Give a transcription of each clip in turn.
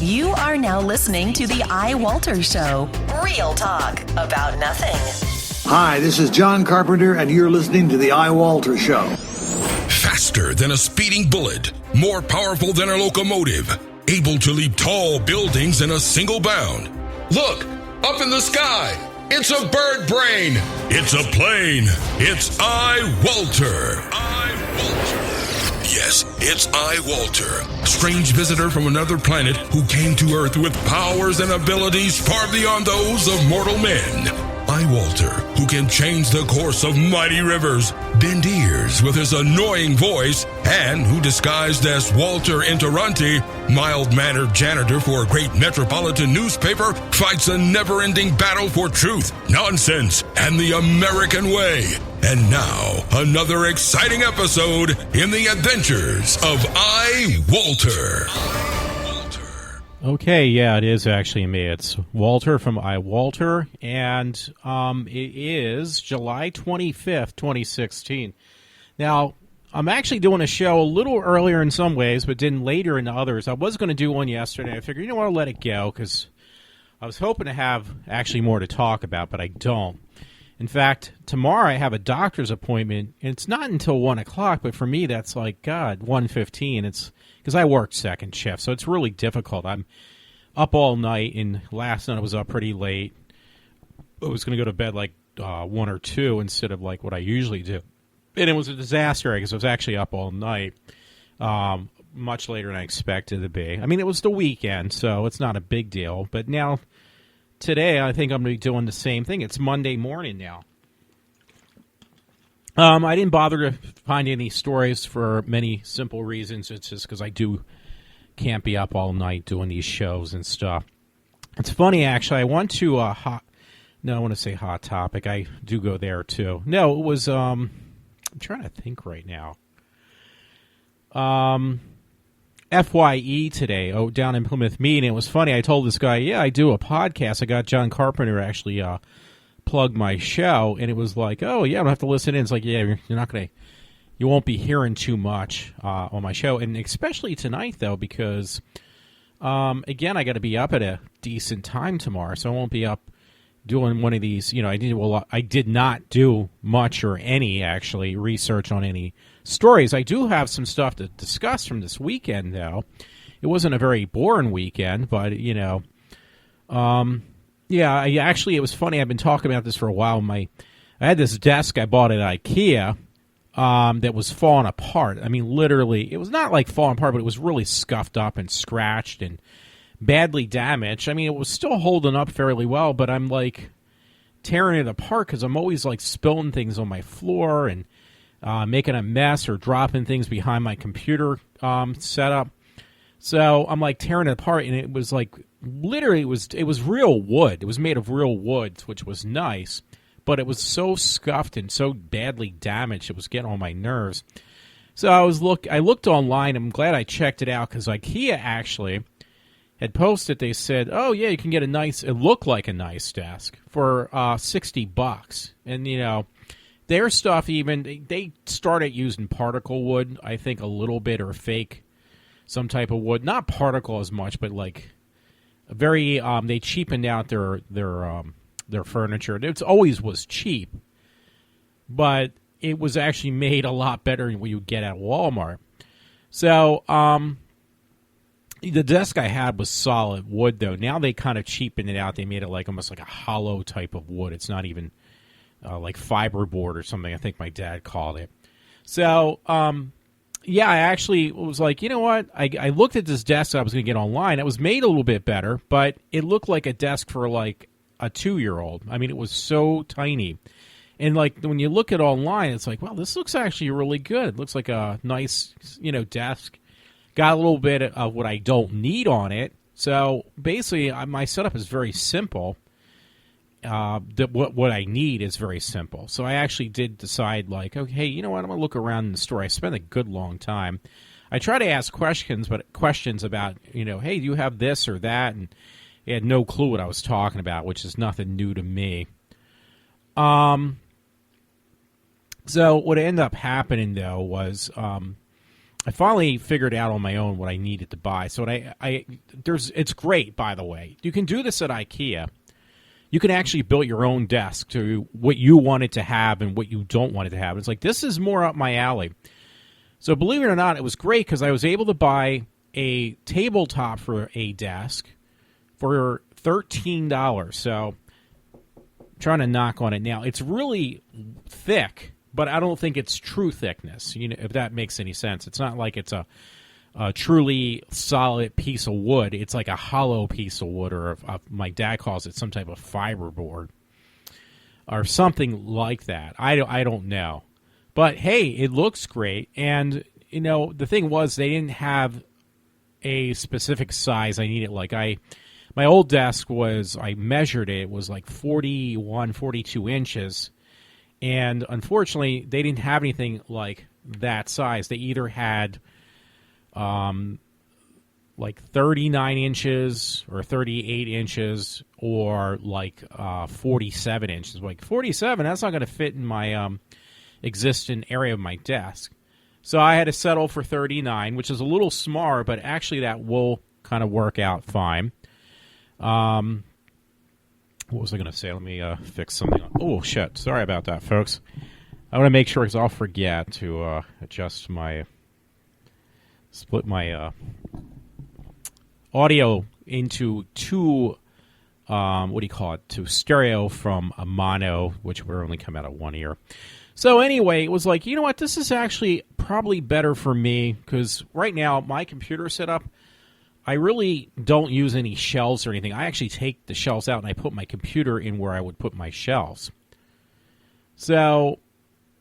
You are now listening to the iWalter Show. Real talk about nothing. Hi, this is John Carpenter, and you're listening to the iWalter Show. Faster than a speeding bullet, more powerful than a locomotive, able to leap tall buildings in a single bound. Look, up in the sky. It's a bird brain. It's a plane. It's iWalter. Yes, it's iWalter, strange visitor from another planet who came to Earth with powers and abilities far beyond those of mortal men. iWalter, who can change the course of mighty rivers, bend ears with his annoying voice, and who disguised as Walter Interranti, mild-mannered janitor for a great metropolitan newspaper, fights a never-ending battle for truth, nonsense, and the American way. And now, another exciting episode in the adventures of iWalter. Okay, yeah, it is actually me. It's Walter from iWalter, and it is July 25th, 2016. Now, I'm actually doing a show a little earlier in some ways, but then later in others. I was going to do one yesterday. I figured, you know what, I'll let it go, because I was hoping to have actually more to talk about, but I don't. In fact, tomorrow I have a doctor's appointment, and it's not until 1 o'clock, but for me that's like, God, 1:15. It's because I worked second shift, so it's really difficult. I'm up all night, and last night I was up pretty late. I was going to go to bed like 1 or 2 instead of like what I usually do. And it was a disaster because I was actually up all night, much later than I expected to be. I mean, it was the weekend, so it's not a big deal, but now today, I think I'm going to be doing the same thing. It's Monday morning now. I didn't bother to find any stories for many simple reasons. It's just because can't be up all night doing these shows and stuff. It's funny, actually. I went to I want to say Hot Topic. I do go there, too. No, it was, I'm trying to think right now. FYE today, down in Plymouth Mead, and it was funny. I told this guy, yeah, I do a podcast. I got John Carpenter actually plug my show, and it was like, oh, yeah, I don't have to listen in. It's like, yeah, you won't be hearing too much on my show, and especially tonight, though, because, again, I got to be up at a decent time tomorrow, so I won't be up doing one of these, I did not do much or any, actually, research on any stories. I do have some stuff to discuss from this weekend, though. It wasn't a very boring weekend, but, it was funny. I've been talking about this for a while. I had this desk I bought at IKEA that was falling apart. I mean, literally, it was not like falling apart, but it was really scuffed up and scratched and badly damaged. I mean, it was still holding up fairly well, but I'm like tearing it apart because I'm always like spilling things on my floor and making a mess or dropping things behind my computer setup. So I'm like tearing it apart, and it was like literally it was real wood. It was made of real wood, which was nice, but it was so scuffed and so badly damaged it was getting on my nerves. So I looked online. I'm glad I checked it out because IKEA actually had posted. They said, oh yeah, you can get it looked like a nice desk for $60, and their stuff, even, they started using particle wood, I think, a little bit, or fake, some type of wood. Not particle as much, but like very, they cheapened out their furniture. It always was cheap, but it was actually made a lot better than what you get at Walmart. So, the desk I had was solid wood, though. Now they kind of cheapened it out. They made it like almost like a hollow type of wood. It's not even like fiberboard or something, I think my dad called it. So, I actually was like, you know what? I looked at this desk I was going to get online. It was made a little bit better, but it looked like a desk for like a 2-year-old. I mean, it was so tiny. And like when you look at it online, it's like, well, this looks actually really good. It looks like a nice, desk. Got a little bit of what I don't need on it. So basically, my setup is very simple. What I need is very simple. So I actually did decide, like, okay, you know what? I'm going to look around in the store. I spent a good long time. I try to ask questions about, hey, do you have this or that? And he had no clue what I was talking about, which is nothing new to me. So what ended up happening, though, was I finally figured out on my own what I needed to buy. So it's great, by the way. You can do this at IKEA. You can actually build your own desk to what you want it to have and what you don't want it to have. It's like, this is more up my alley. So believe it or not, it was great because I was able to buy a tabletop for a desk for $13. So I'm trying to knock on it now. It's really thick, but I don't think it's true thickness, if that makes any sense. It's not like it's a truly solid piece of wood. It's like a hollow piece of wood, or my dad calls it some type of fiberboard or something like that. I don't know. But, hey, it looks great. And, the thing was they didn't have a specific size I needed. Like, my old desk I measured it was like 41, 42 inches. And unfortunately, they didn't have anything like that size. They either had like 39 inches or 38 inches or like 47 inches. Like 47, that's not going to fit in my existing area of my desk. So I had to settle for 39, which is a little smaller, but actually that will kind of work out fine. What was I going to say? Let me fix something. Oh, shit. Sorry about that, folks. I want to make sure, because I'll forget to split my audio into two, to stereo from a mono, which would only come out of one ear. So anyway, it was like, you know what, this is actually probably better for me, because right now my computer setup, I really don't use any shelves or anything. I actually take the shelves out and I put my computer in where I would put my shelves. So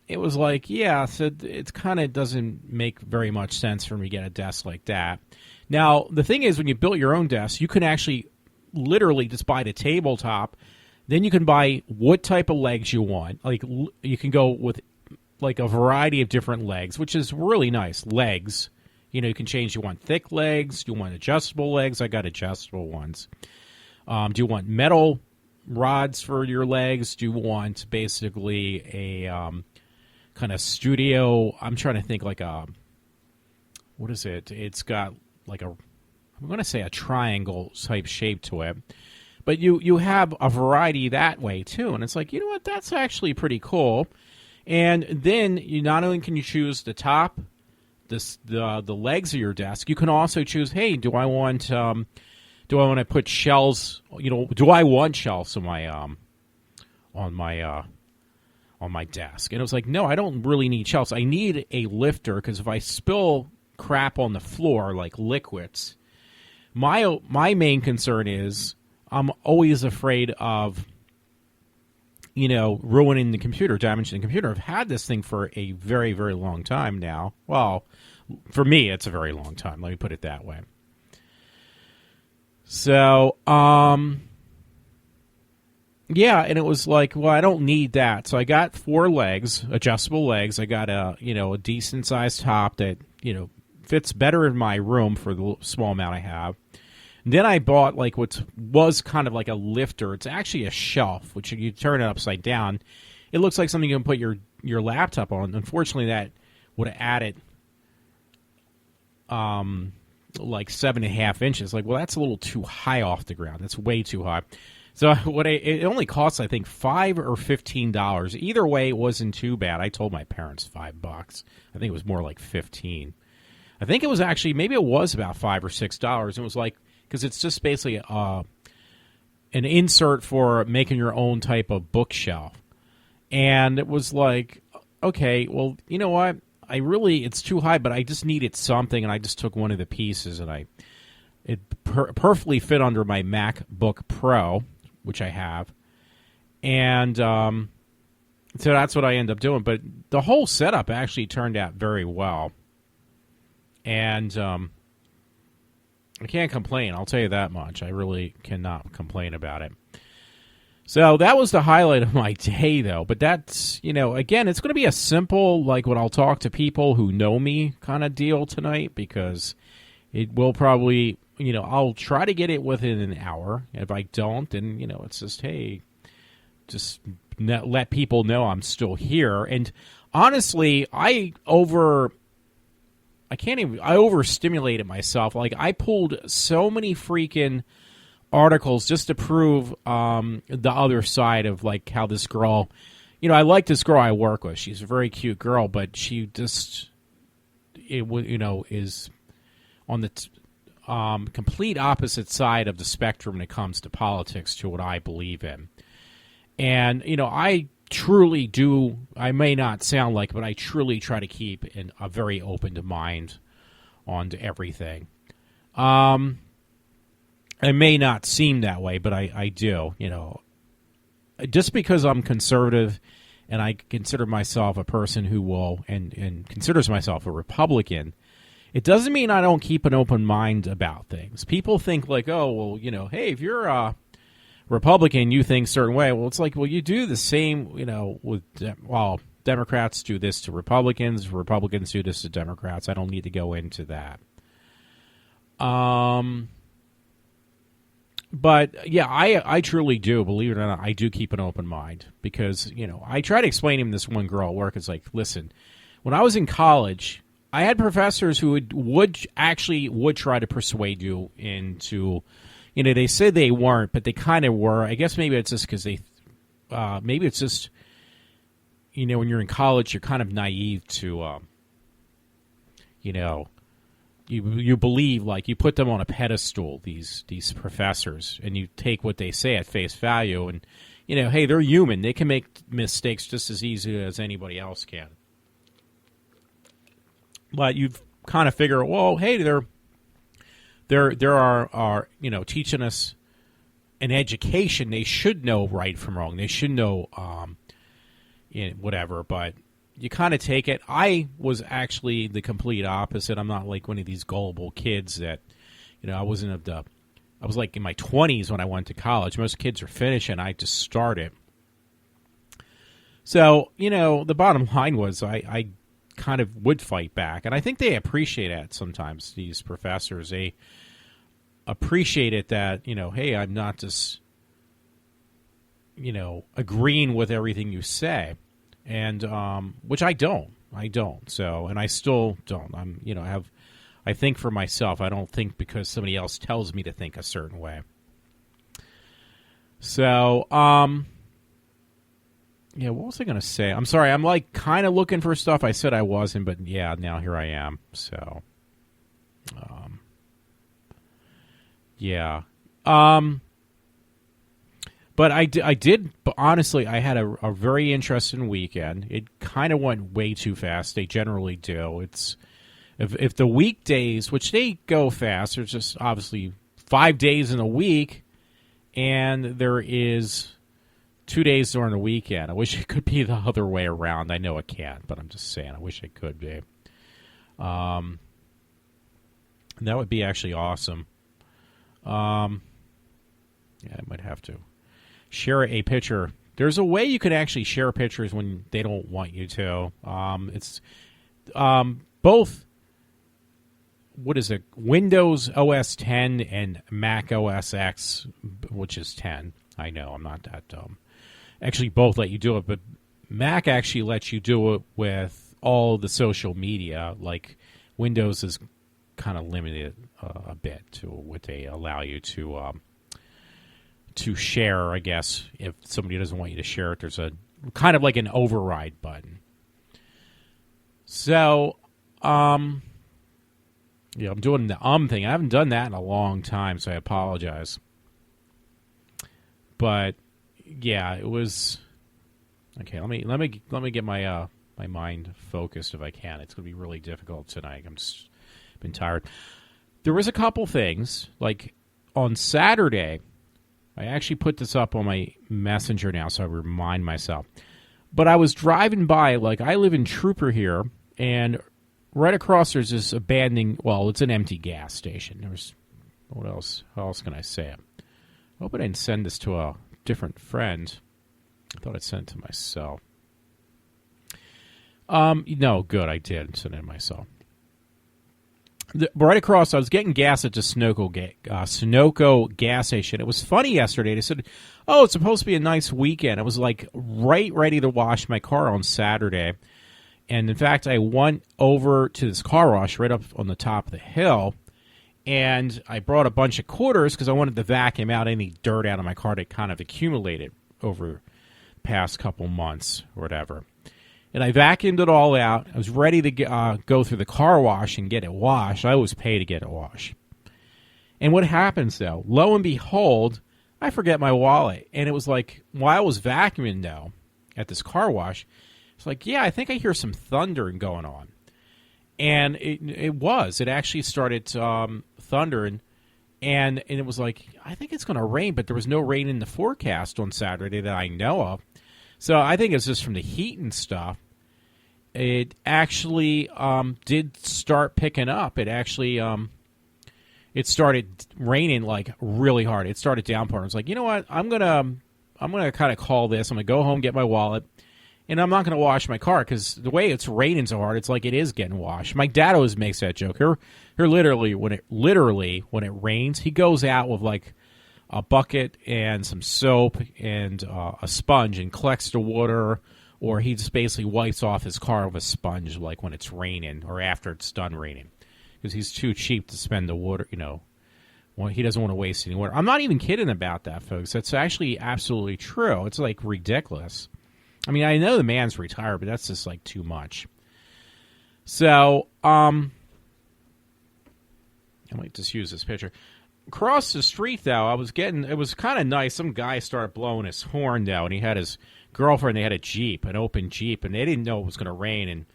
it was like, yeah, so it kind of doesn't make very much sense for me to get a desk like that. Now, the thing is, when you build your own desk, you can actually literally just buy the tabletop. Then you can buy what type of legs you want. Like, you can go with like a variety of different legs, which is really nice. Legs. You can change. You want thick legs. You want adjustable legs. I got adjustable ones. Do you want metal rods for your legs? Do you want basically a kind of studio? I'm trying to think like what is it? It's got like I'm going to say a triangle type shape to it. But you have a variety that way too. And it's like, you know what? That's actually pretty cool. And then you not only can you choose the top, the legs of your desk, you can also choose, hey, do I want to put shelves, do I want shelves on my desk? And it was like, no, I don't really need shelves. I need a lifter, because if I spill crap on the floor like liquids, my main concern is I'm always afraid of ruining the computer, damaging the computer. I've had this thing for a very, very long time now. Well, for me, it's a very long time. Let me put it that way. So, yeah, and it was like, well, I don't need that. So I got 4 legs, adjustable legs. I got a decent sized top that, fits better in my room for the small amount I have. And then I bought like what was kind of like a lifter. It's actually a shelf, which you turn it upside down. It looks like something you can put your laptop on. Unfortunately, that would have added like 7.5 inches. Like, well, that's a little too high off the ground. That's way too high. So it only costs, I think, $5 or $15. Either way, it wasn't too bad. I told my parents $5. I think it was more like 15. I think it was actually, maybe it was about $5 or $6. It was like, because it's just basically an insert for making your own type of bookshelf. And it was like, okay, well, you know what? It's too high, but I just needed something, and I just took one of the pieces, and it perfectly fit under my MacBook Pro, which I have. And so that's what I ended up doing. But the whole setup actually turned out very well. And I can't complain, I'll tell you that much. I really cannot complain about it. So that was the highlight of my day, though. But that's, again, it's going to be a simple, like what I'll talk to people who know me kind of deal tonight, because it will probably, I'll try to get it within an hour. If I don't, then, it's just, hey, just let people know I'm still here. And honestly, I overstimulated myself. Like, I pulled so many freaking articles just to prove the other side of, like, how this girl, I like this girl I work with. She's a very cute girl, but she just, is on the complete opposite side of the spectrum when it comes to politics to what I believe in. And, I truly do, I may not sound like, but I truly try to keep a very open mind on to everything. It may not seem that way, but I do, Just because I'm conservative and I consider myself a person who will, and considers myself a Republican, it doesn't mean I don't keep an open mind about things. People think like, oh, well, hey, if you're a Republican, you think a certain way. Well, it's like, well, you do the same, with, Democrats do this to Republicans, Republicans do this to Democrats. I don't need to go into that. But, yeah, I truly do, believe it or not, I do keep an open mind because, I try to explain to him this one girl at work. It's like, listen, when I was in college, I had professors who would try to persuade you into, they said they weren't, but they kind of were. I guess maybe it's just because maybe it's just, when you're in college, you're kind of naive to, you believe, like, you put them on a pedestal, these professors, and you take what they say at face value, and, hey, they're human. They can make mistakes just as easily as anybody else can. But you kind of figure, well, hey, they're teaching us an education. They should know right from wrong. They should know whatever. But you kind of take it. I was actually the complete opposite. I'm not like one of these gullible kids that, I wasn't I was like in my 20s when I went to college. Most kids are finishing. I just started. So, the bottom line was I kind of would fight back. And I think they appreciate that sometimes, these professors. They appreciate it that, hey, I'm not just, agreeing with everything you say. And, which I don't. So, and I still don't. I think for myself. I don't think because somebody else tells me to think a certain way. So, yeah, what was I going to say? I'm sorry. I'm like kind of looking for stuff I said I wasn't, but yeah, now here I am. So, yeah. But I did, but honestly, I had a very interesting weekend. It kind of went way too fast. They generally do. It's if the weekdays, which they go fast, there's just obviously 5 days in a week, and there is 2 days during the weekend. I wish it could be the other way around. I know it can't, but I'm just saying. I wish it could be. That would be actually awesome. Yeah, I might have to share a picture. There's a way you can actually share pictures when they don't want you to. It's both. What is it? Windows OS 10 and Mac OS X, which is 10. I know, I'm not that dumb. Actually, both let you do it, but Mac actually lets you do it with all the social media. Like, Windows is kind of limited a bit to what they allow you to share, I guess. If somebody doesn't want you to share it, there's a kind of like an override button. So, yeah, I'm doing the thing. I haven't done that in a long time, so I apologize. But yeah, it was okay. Let me get my my mind focused if I can. It's going to be really difficult tonight. I'm just been tired. There was a couple things like on Saturday. I actually put this up on my messenger now, so I remind myself. But I was driving by, like I live in Trooper here, and right across there's this abandoned. Well, it's an empty gas station. There's what else? How else can I say it? I hope I didn't send this to a different friend. I thought I sent it to myself. No, good. I did send it to myself. Right across, I was getting gas at the Sunoco gas station. It was funny yesterday. They said, oh, it's supposed to be a nice weekend. I was like right ready to wash my car on Saturday. And in fact, I went over to this car wash right up on the top of the hill, and I brought a bunch of quarters because I wanted to vacuum out any dirt out of my car that kind of accumulated over the past couple months or whatever. And I vacuumed it all out. I was ready to go through the car wash and get it washed. I always pay to get it washed. And what happens, though? Lo and behold, I forget my wallet. And it was like, while I was vacuuming, though, at this car wash, it's like, yeah, I think I hear some thunder going on. And it was. It actually started thundering. And it was like, I think it's going to rain, but there was no rain in the forecast on Saturday that I know of. So I think it's just from the heat and stuff. It actually did start picking up. It actually it started raining like really hard. It started downpouring. I was like, you know what? I'm gonna kind of call this. I'm gonna go home, get my wallet, and I'm not gonna wash my car because the way it's raining so hard, it's like it is getting washed. My dad always makes that joke. Here literally when it rains, he goes out with like a bucket and some soap and a sponge and collects the water, or he just basically wipes off his car with a sponge like when it's raining or after it's done raining. Because he's too cheap to spend the water, he doesn't want to waste any water. I'm not even kidding about that, folks. That's actually absolutely true. It's like ridiculous. I mean, I know the man's retired, but that's just like too much. So, I might just use this picture. Across the street, though, it was kind of nice. Some guy started blowing his horn down, and he had his girlfriend. They had a Jeep, an open Jeep, and they didn't know it was going to rain, and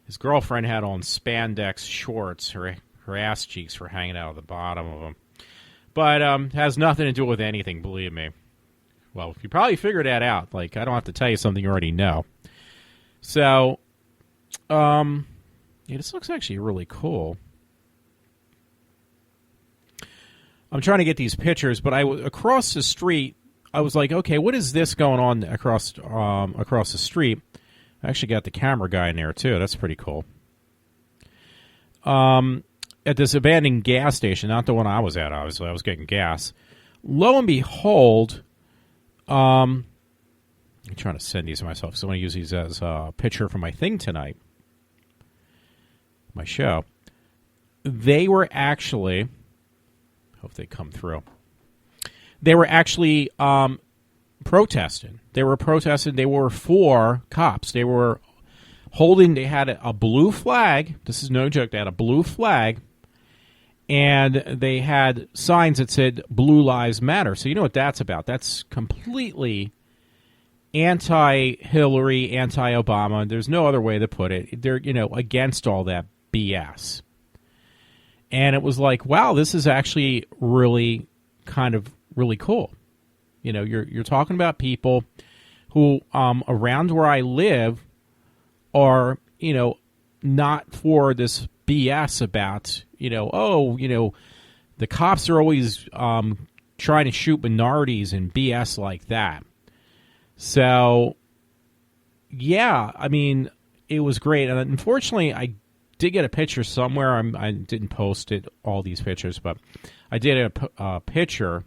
his girlfriend had on spandex shorts. Her ass cheeks were hanging out of the bottom of them. But has nothing to do with anything, believe me. Well, you probably figured that out. Like, I don't have to tell you something you already know. So, this looks actually really cool. I'm trying to get these pictures, but across the street, I was like, okay, what is this going on across the street? I actually got the camera guy in there, too. That's pretty cool. At this abandoned gas station, not the one I was at, obviously. I was getting gas. Lo and behold, I'm trying to send these to myself, so I want to use these as a picture for my thing tonight, my show. They were actually, hope they come through. They were actually protesting. They were protesting. They were for cops. They were they had a blue flag. This is no joke. They had a blue flag, and they had signs that said Blue Lives Matter. So you know what that's about. That's completely anti-Hillary, anti-Obama. There's no other way to put it. They're, against all that BS. And it was like, wow, this is actually really kind of really cool. You're talking about people who around where I live are, not for this BS about, the cops are always trying to shoot minorities and BS like that. So, yeah, I mean, it was great. And unfortunately, I did get a picture somewhere. I didn't post all these pictures, but I did a picture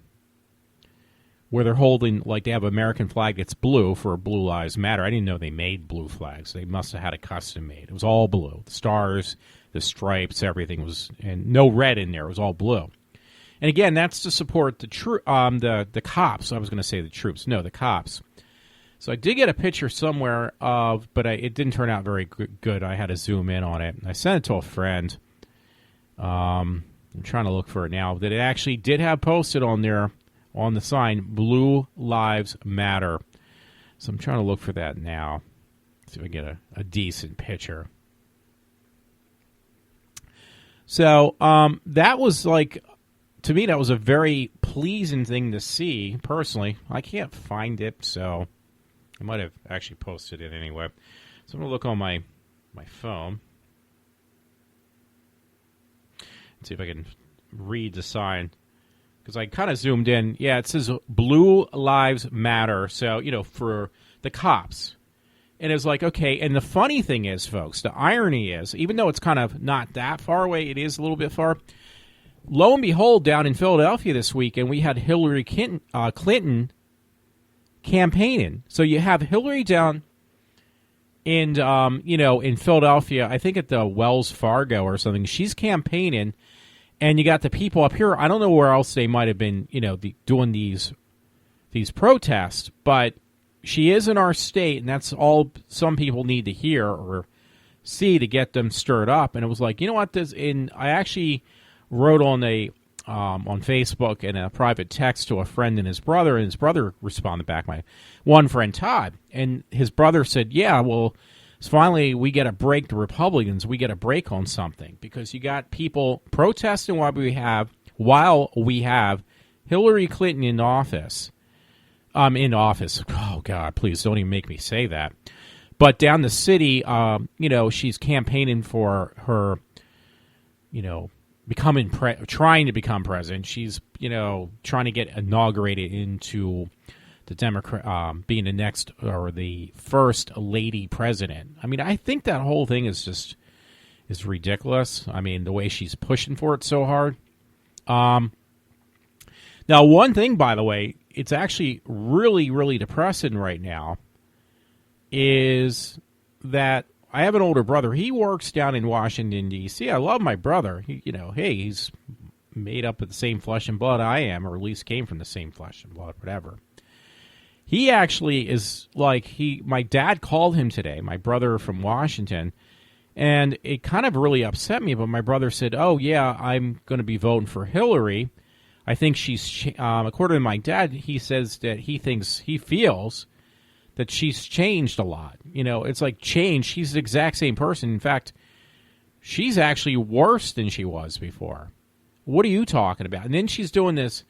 where they're holding, like, they have an American flag that's blue for Blue Lives Matter. I didn't know they made blue flags. They must have had it custom made. It was all blue. The stars, the stripes, everything was, and no red in there. It was all blue. And again, that's to support the cops. I was going to say the troops. No, the cops. So I did get a picture somewhere of, but it didn't turn out very good. I had to zoom in on it. I sent it to a friend. I'm trying to look for it now. That it actually did have posted on there, on the sign, Blue Lives Matter. So I'm trying to look for that now. See if I get a decent picture. So that was like, to me, that was a very pleasing thing to see, personally. I can't find it, so I might have actually posted it anyway. So I'm going to look on my phone. See if I can read the sign. Because I kind of zoomed in. Yeah, it says Blue Lives Matter. So, for the cops. And it was like, okay. And the funny thing is, folks, the irony is, even though it's kind of not that far away, it is a little bit far. Lo and behold, down in Philadelphia this weekend, we had Hillary Clinton campaigning. So you have Hillary down And, in Philadelphia, I think at the Wells Fargo or something, she's campaigning, and you got the people up here. I don't know where else they might have been, doing these protests, but she is in our state, and that's all some people need to hear or see to get them stirred up. And it was like, you know what? I actually wrote on Facebook in a private text to a friend and his brother responded back, my one friend Todd, and his brother said, yeah, well, finally we get a break, the Republicans, we get a break on something, because you got people protesting while we have Hillary Clinton in office. Oh, God, please don't even make me say that. But down the city, she's campaigning for her, trying to become president. She's, trying to get inaugurated into the being the next or the first lady president. I mean, I think that whole thing is ridiculous. I mean, the way she's pushing for it so hard. Now, one thing, by the way, it's actually really, really depressing right now, is that I have an older brother. He works down in Washington, D.C. I love my brother. He's made up of the same flesh and blood I am, or at least came from the same flesh and blood, whatever. He actually is my dad called him today, my brother from Washington, and it kind of really upset me, but my brother said, oh, yeah, I'm going to be voting for Hillary. I think she's, according to my dad, he says that he feels that she's changed a lot. It's like change. She's the exact same person. In fact, she's actually worse than she was before. What are you talking about? And then she's doing this,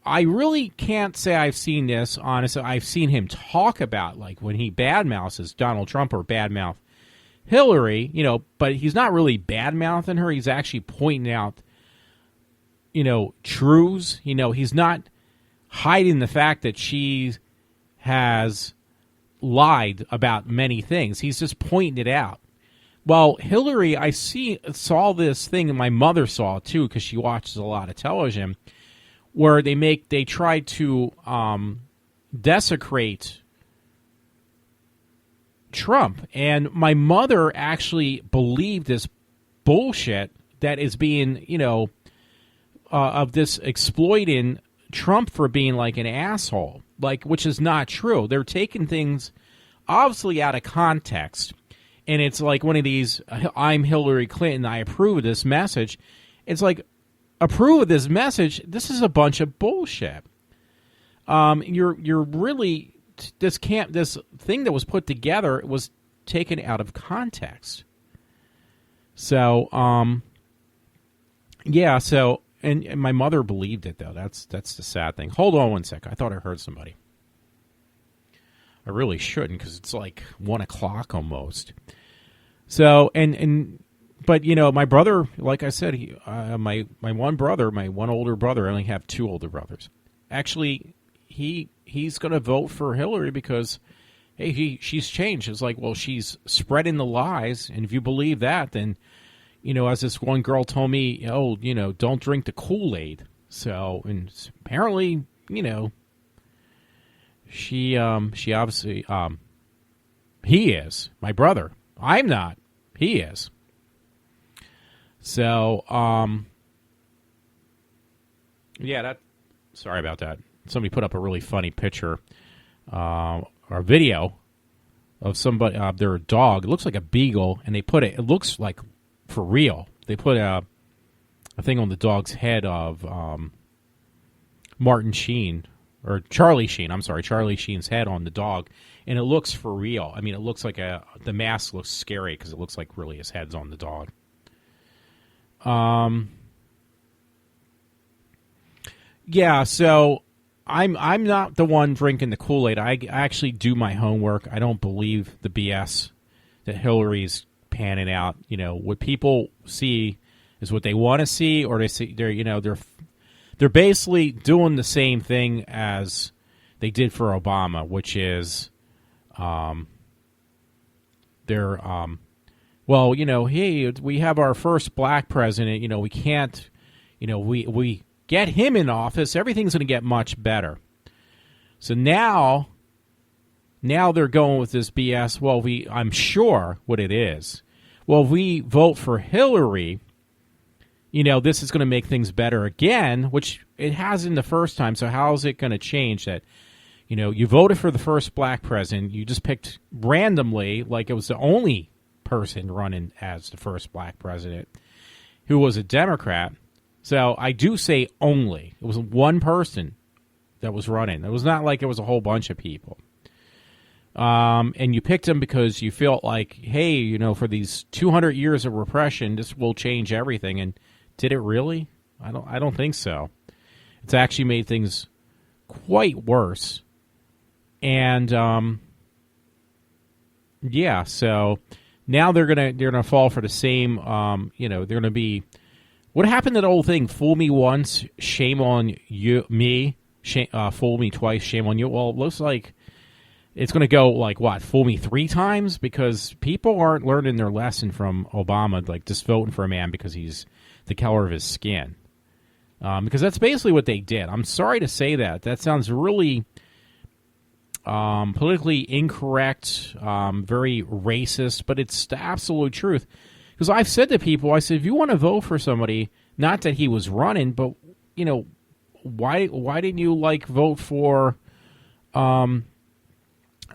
I really can't say I've seen this, honestly. I've seen him talk about, like, when he badmouths Donald Trump or badmouth Hillary, but he's not really badmouthing her. He's actually pointing out, truths. He's not hiding the fact that she has lied about many things. He's just pointing it out. Well, Hillary, I saw this thing, and my mother saw it too, because she watches a lot of television, where they try to desecrate Trump. And my mother actually believed this bullshit that is being, of this exploiting Trump for being like an asshole, which is not true. They're taking things obviously out of context. And it's like one of these, I'm Hillary Clinton, I approve of this message. It's like, approve of this message? This is a bunch of bullshit. You're really, this thing that was put together was taken out of context. So, yeah, so, and my mother believed it, though. That's the sad thing. Hold on one sec. I thought I heard somebody. I really shouldn't, because it's like 1 o'clock almost. So, but, my brother, like I said, my one older brother, I only have 2 older brothers. Actually, he's going to vote for Hillary because, hey, she's changed. It's like, well, she's spreading the lies, and if you believe that, then, as this one girl told me, don't drink the Kool-Aid. So, and apparently, she obviously, he is, my brother. I'm not. He is. So, yeah, sorry about that. Somebody put up a really funny picture, or video of somebody, their dog. It looks like a beagle, and it looks like for real. They put a thing on the dog's head of, Martin Sheen, or Charlie Sheen. I'm sorry, Charlie Sheen's head on the dog, and it looks for real. I mean, it looks like the mask looks scary because it looks like really his head's on the dog. Yeah, so I'm not the one drinking the Kool-Aid. I actually do my homework. I don't believe the BS that Hillary's panning out. What people see is what they want to see, or they're basically doing the same thing as they did for Obama, which is they're well, hey, we have our first black president, we can't, we get him in office, everything's going to get much better. So now now they're going with this BS. Well, I'm sure what it is. Well, if we vote for Hillary, this is going to make things better again, which it hasn't the first time. So how is it going to change that? You voted for the first black president. You just picked randomly, like it was the only person running as the first black president who was a Democrat. So I do say only. It was one person that was running. It was not like it was a whole bunch of people. And you picked him because you felt like, hey, for these 200 years of repression, this will change everything. And did it really? I don't think so. It's actually made things quite worse. And so now they're gonna fall for the same. They're gonna be. What happened to the old thing? Fool me once, shame on you. Me, fool me twice, shame on you. Well, it looks like it's going to go like what? Fool me 3 times, because people aren't learning their lesson from Obama, like just voting for a man because he's the color of his skin. Because that's basically what they did. I'm sorry to say that. That sounds really politically incorrect, very racist, but it's the absolute truth. Because I've said to people, I said, if you want to vote for somebody, not that he was running, but why didn't you vote for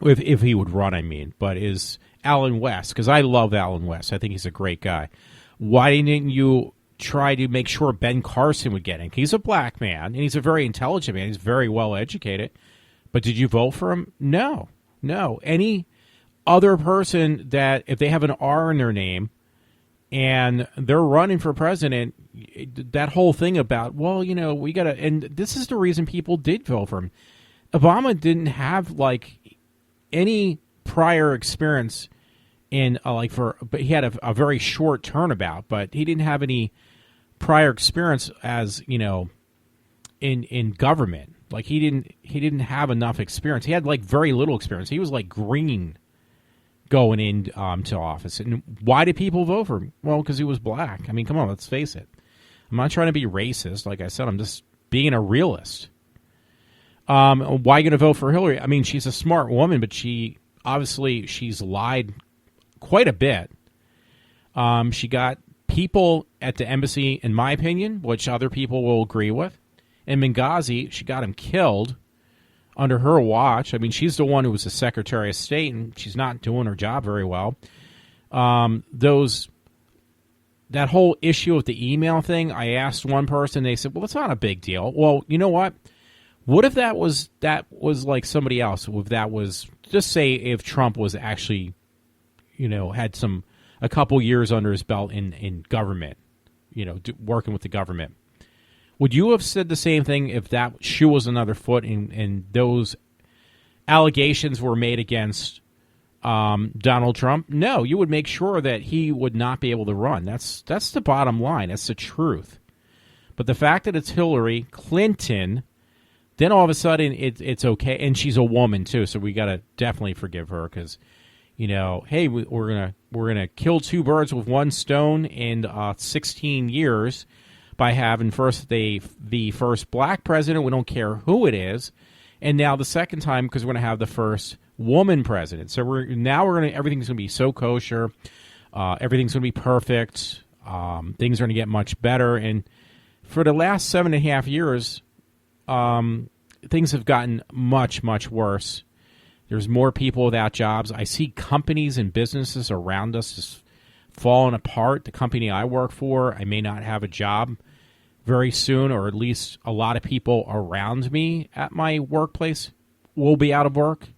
if he would run? I mean, but is Alan West? Because I love Alan West. I think he's a great guy. Why didn't you try to make sure Ben Carson would get in? He's a black man and he's a very intelligent man. He's very well educated. But did you vote for him? No. Any other person that if they have an R in their name and they're running for president, that whole thing about, well, we got to, and this is the reason people did vote for him. Obama didn't have any prior experience in but he had a very short turnabout, but he didn't have any prior experience as, in government. He didn't have enough experience. He had very little experience. He was green going into office. And why did people vote for him? Well, because he was black. I mean, come on, let's face it. I'm not trying to be racist. Like I said, I'm just being a realist. Why are you going to vote for Hillary? I mean, she's a smart woman, but she's lied quite a bit. She got people at the embassy, in my opinion, which other people will agree with. In Benghazi, she got him killed under her watch. I mean, she's the one who was the Secretary of State, and she's not doing her job very well. That whole issue with the email thing, I asked one person, they said, well, it's not a big deal. Well, you know what? What if that was like somebody else? If that was, just say if Trump was actually, had a couple years under his belt in government, working with the government. Would you have said the same thing if that shoe was another foot and those allegations were made against Donald Trump? No, you would make sure that he would not be able to run. That's the bottom line. That's the truth. But the fact that it's Hillary Clinton, then all of a sudden it's okay, and she's a woman too, so we got to definitely forgive her because, hey, we're gonna kill 2 birds with one stone in 16 years. By having first the first black president, we don't care who it is, and now the second time because we're going to have the first woman president. So everything's going to be so kosher, everything's going to be perfect, things are going to get much better. And for the last 7.5 years, things have gotten much, much worse. There's more people without jobs. I see companies and businesses around us just falling apart. The company I work for, I may not have a job very soon, or at least a lot of people around me at my workplace will be out of work.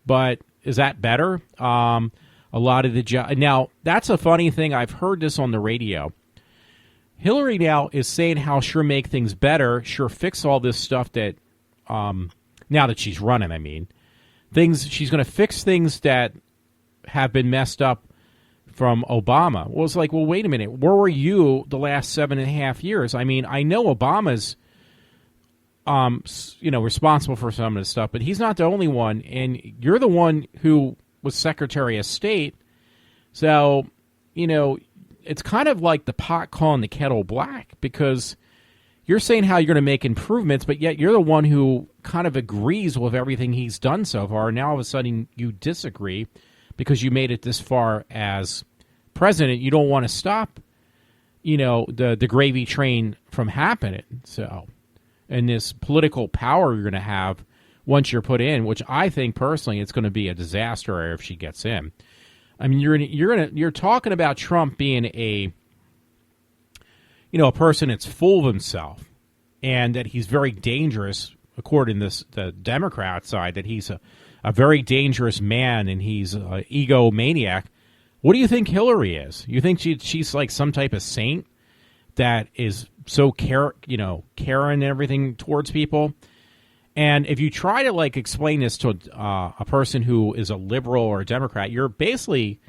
But is that better? A lot of the job now, that's a funny thing. I've heard this on the radio. Hillary now is saying how she'll make things better, she'll fix all this stuff that now that she's running, I mean, she's going to fix things that have been messed up from Obama. Well, it's like, well, wait a minute. Where were you the last 7.5 years? I mean, I know Obama's, responsible for some of this stuff, but he's not the only one. And you're the one who was Secretary of State. So, it's kind of like the pot calling the kettle black because you're saying how you're going to make improvements, but yet you're the one who kind of agrees with everything he's done so far. And now all of a sudden you disagree because you made it this far as president. You don't want to stop, the gravy train from happening. So, and this political power you're going to have once you're put in, which I think personally it's going to be a disaster if she gets in. I mean, you're talking about Trump being a person that's full of himself, and that he's very dangerous, according to the Democrat side, that he's a very dangerous man and he's an egomaniac. What do you think Hillary is? You think she's like some type of saint that is so caring and everything towards people? And if you try to explain this to a person who is a liberal or a Democrat, you're basically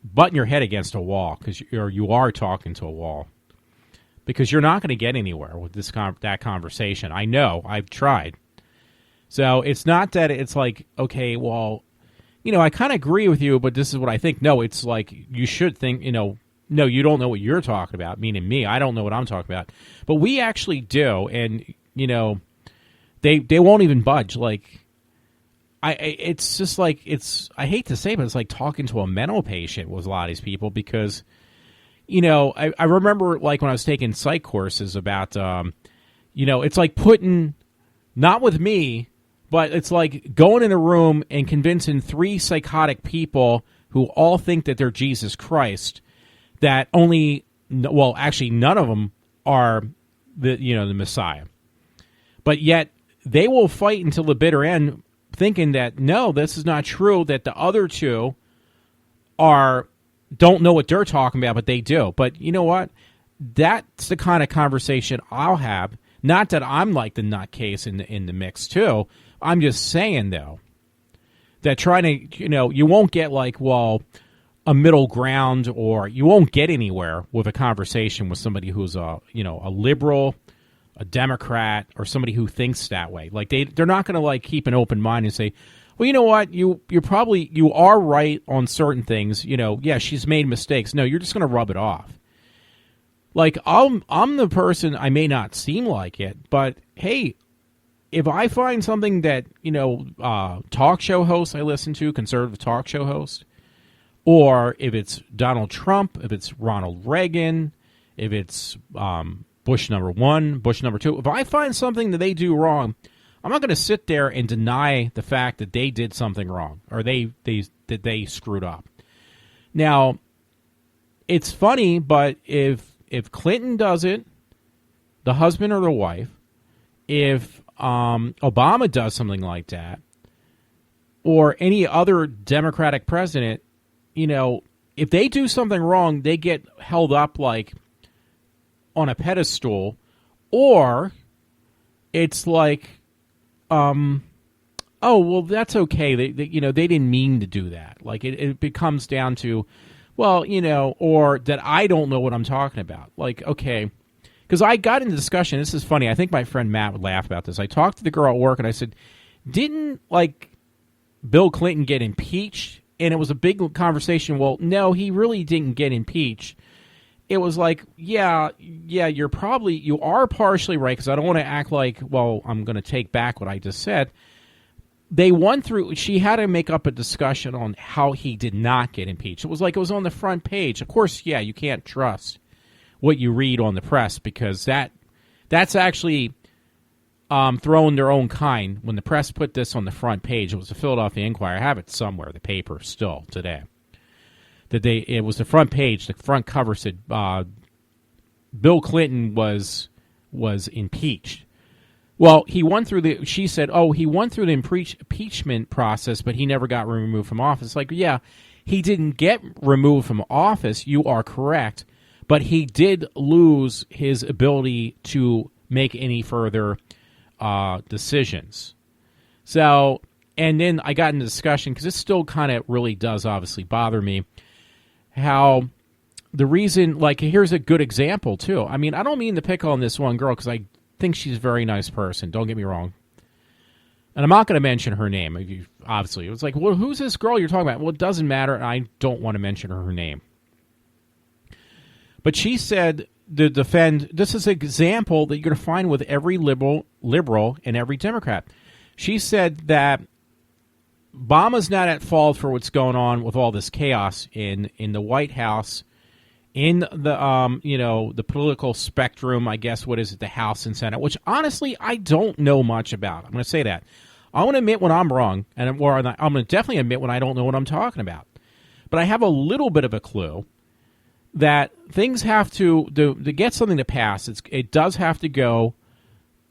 butting your head against a wall because you are talking to a wall. Because you're not going to get anywhere with that conversation. I know. I've tried. So it's not that it's like, okay, well, I kind of agree with you, but this is what I think. No, it's like you should think, no, you don't know what you're talking about, meaning me. I don't know what I'm talking about. But we actually do, and, they won't even budge. It's just like, I hate to say it, but it's like talking to a mental patient with a lot of these people because – I remember when I was taking psych courses about, it's like putting, not with me, but it's like going in a room and convincing 3 psychotic people who all think that they're Jesus Christ, that actually none of them are the Messiah. But yet they will fight until the bitter end thinking that, no, this is not true, that the other 2 don't know what they're talking about, but they do. But you know what? That's the kind of conversation I'll have. Not that I'm like the nutcase in the mix too. I'm just saying though that trying to you won't get a middle ground, or you won't get anywhere with a conversation with somebody who's a liberal, a Democrat, or somebody who thinks that way. They're not going to keep an open mind and say, well, you know what? You are right on certain things. Yeah, she's made mistakes. No, you're just going to rub it off. I'm the person, I may not seem like it, but hey, if I find something that, talk show hosts I listen to, conservative talk show host, or if it's Donald Trump, if it's Ronald Reagan, if it's Bush number 1, Bush number 2, if I find something that they do wrong, I'm not going to sit there and deny the fact that they did something wrong or that they screwed up. Now, it's funny, but if Clinton does it, the husband or the wife, if Obama does something like that, or any other Democratic president, if they do something wrong, they get held up on a pedestal, or it's oh, well, that's okay. They didn't mean to do that. It becomes down to, well, or that I don't know what I'm talking about. Okay, because I got into discussion. This is funny. I think my friend Matt would laugh about this. I talked to the girl at work, and I said, didn't, Bill Clinton get impeached? And it was a big conversation. Well, no, he really didn't get impeached. It was yeah, you are partially right, because I don't want to act well, I'm going to take back what I just said. She had to make up a discussion on how he did not get impeached. It was it was on the front page. Of course, yeah, you can't trust what you read on the press, because that's actually throwing their own kind. When the press put this on the front page, it was the Philadelphia Inquirer. I have it somewhere, the paper, still today. It was the front page. The front cover said Bill Clinton was impeached. Well, he went through she said, he went through the impeachment process, but he never got removed from office. Yeah, he didn't get removed from office. You are correct. But he did lose his ability to make any further decisions. So, and then I got into discussion, because this still kind of really does obviously bother me, how the reason, here's a good example, too. I mean, I don't mean to pick on this one girl, because I think she's a very nice person. Don't get me wrong. And I'm not going to mention her name, obviously. It was well, who's this girl you're talking about? Well, it doesn't matter, and I don't want to mention her name. But she said to defend. This is an example that you're going to find with every liberal and every Democrat. She said that Obama's not at fault for what's going on with all this chaos in the White House, in the the political spectrum. I guess what is it, the House and Senate, which honestly I don't know much about. I'm going to say that. I want to admit when I'm wrong, and I'm going to definitely admit when I don't know what I'm talking about. But I have a little bit of a clue that things have to get something to pass. It does have to go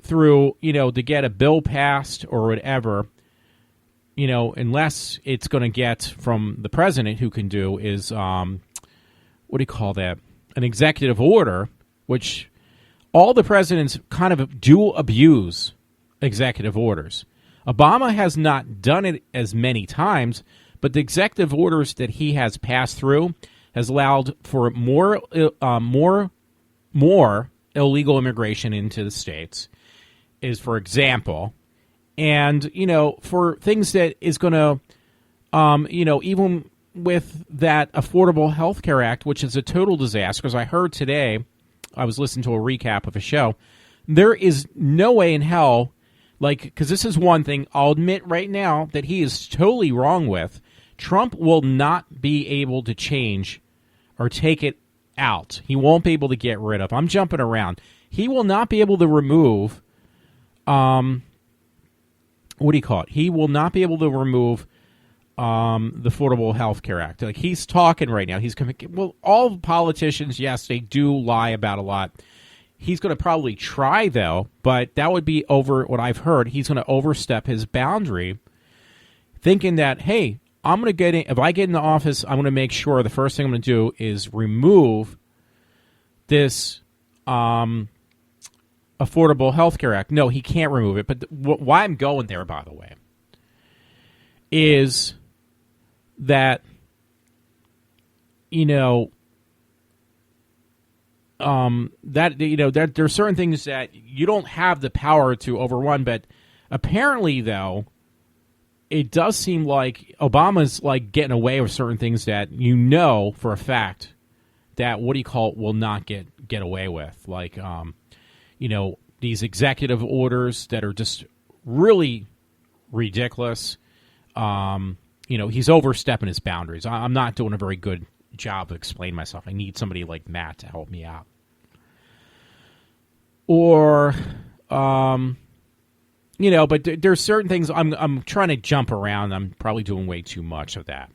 through, to get a bill passed or whatever. Unless it's going to get from the president, who can do is what do you call that? An executive order, which all the presidents kind of do abuse executive orders. Obama has not done it as many times, but the executive orders that he has passed through has allowed for more illegal immigration into the states. Is, for example, and for things that is going to, even with that Affordable Health Care Act, which is a total disaster. Because I heard today, I was listening to a recap of a show. There is no way in hell. Because this is one thing I'll admit right now that he is totally wrong with. Trump will not be able to change or take it out. He won't be able to get rid of. I'm jumping around. He will not be able to remove, what do you call it? He will not be able to remove the Affordable Health Care Act. Like, he's talking right now. He's coming. Well, all politicians, yes, they do lie about a lot. He's going to probably try, though, but that would be over what I've heard. He's going to overstep his boundary, thinking that, hey, I'm going to get in. If I get in the office, I'm going to make sure the first thing I'm going to do is remove this Affordable Health Care Act. No, he can't remove it. But why I'm going there, by the way, is that, that there are certain things that you don't have the power to overrun, but apparently, though, it does seem like Obama's getting away with certain things that for a fact that will not get away with, these executive orders that are just really ridiculous. He's overstepping his boundaries. I'm not doing a very good job of explaining myself. I need somebody like Matt to help me out. Or, but there's certain things I'm trying to jump around. I'm probably doing way too much of that,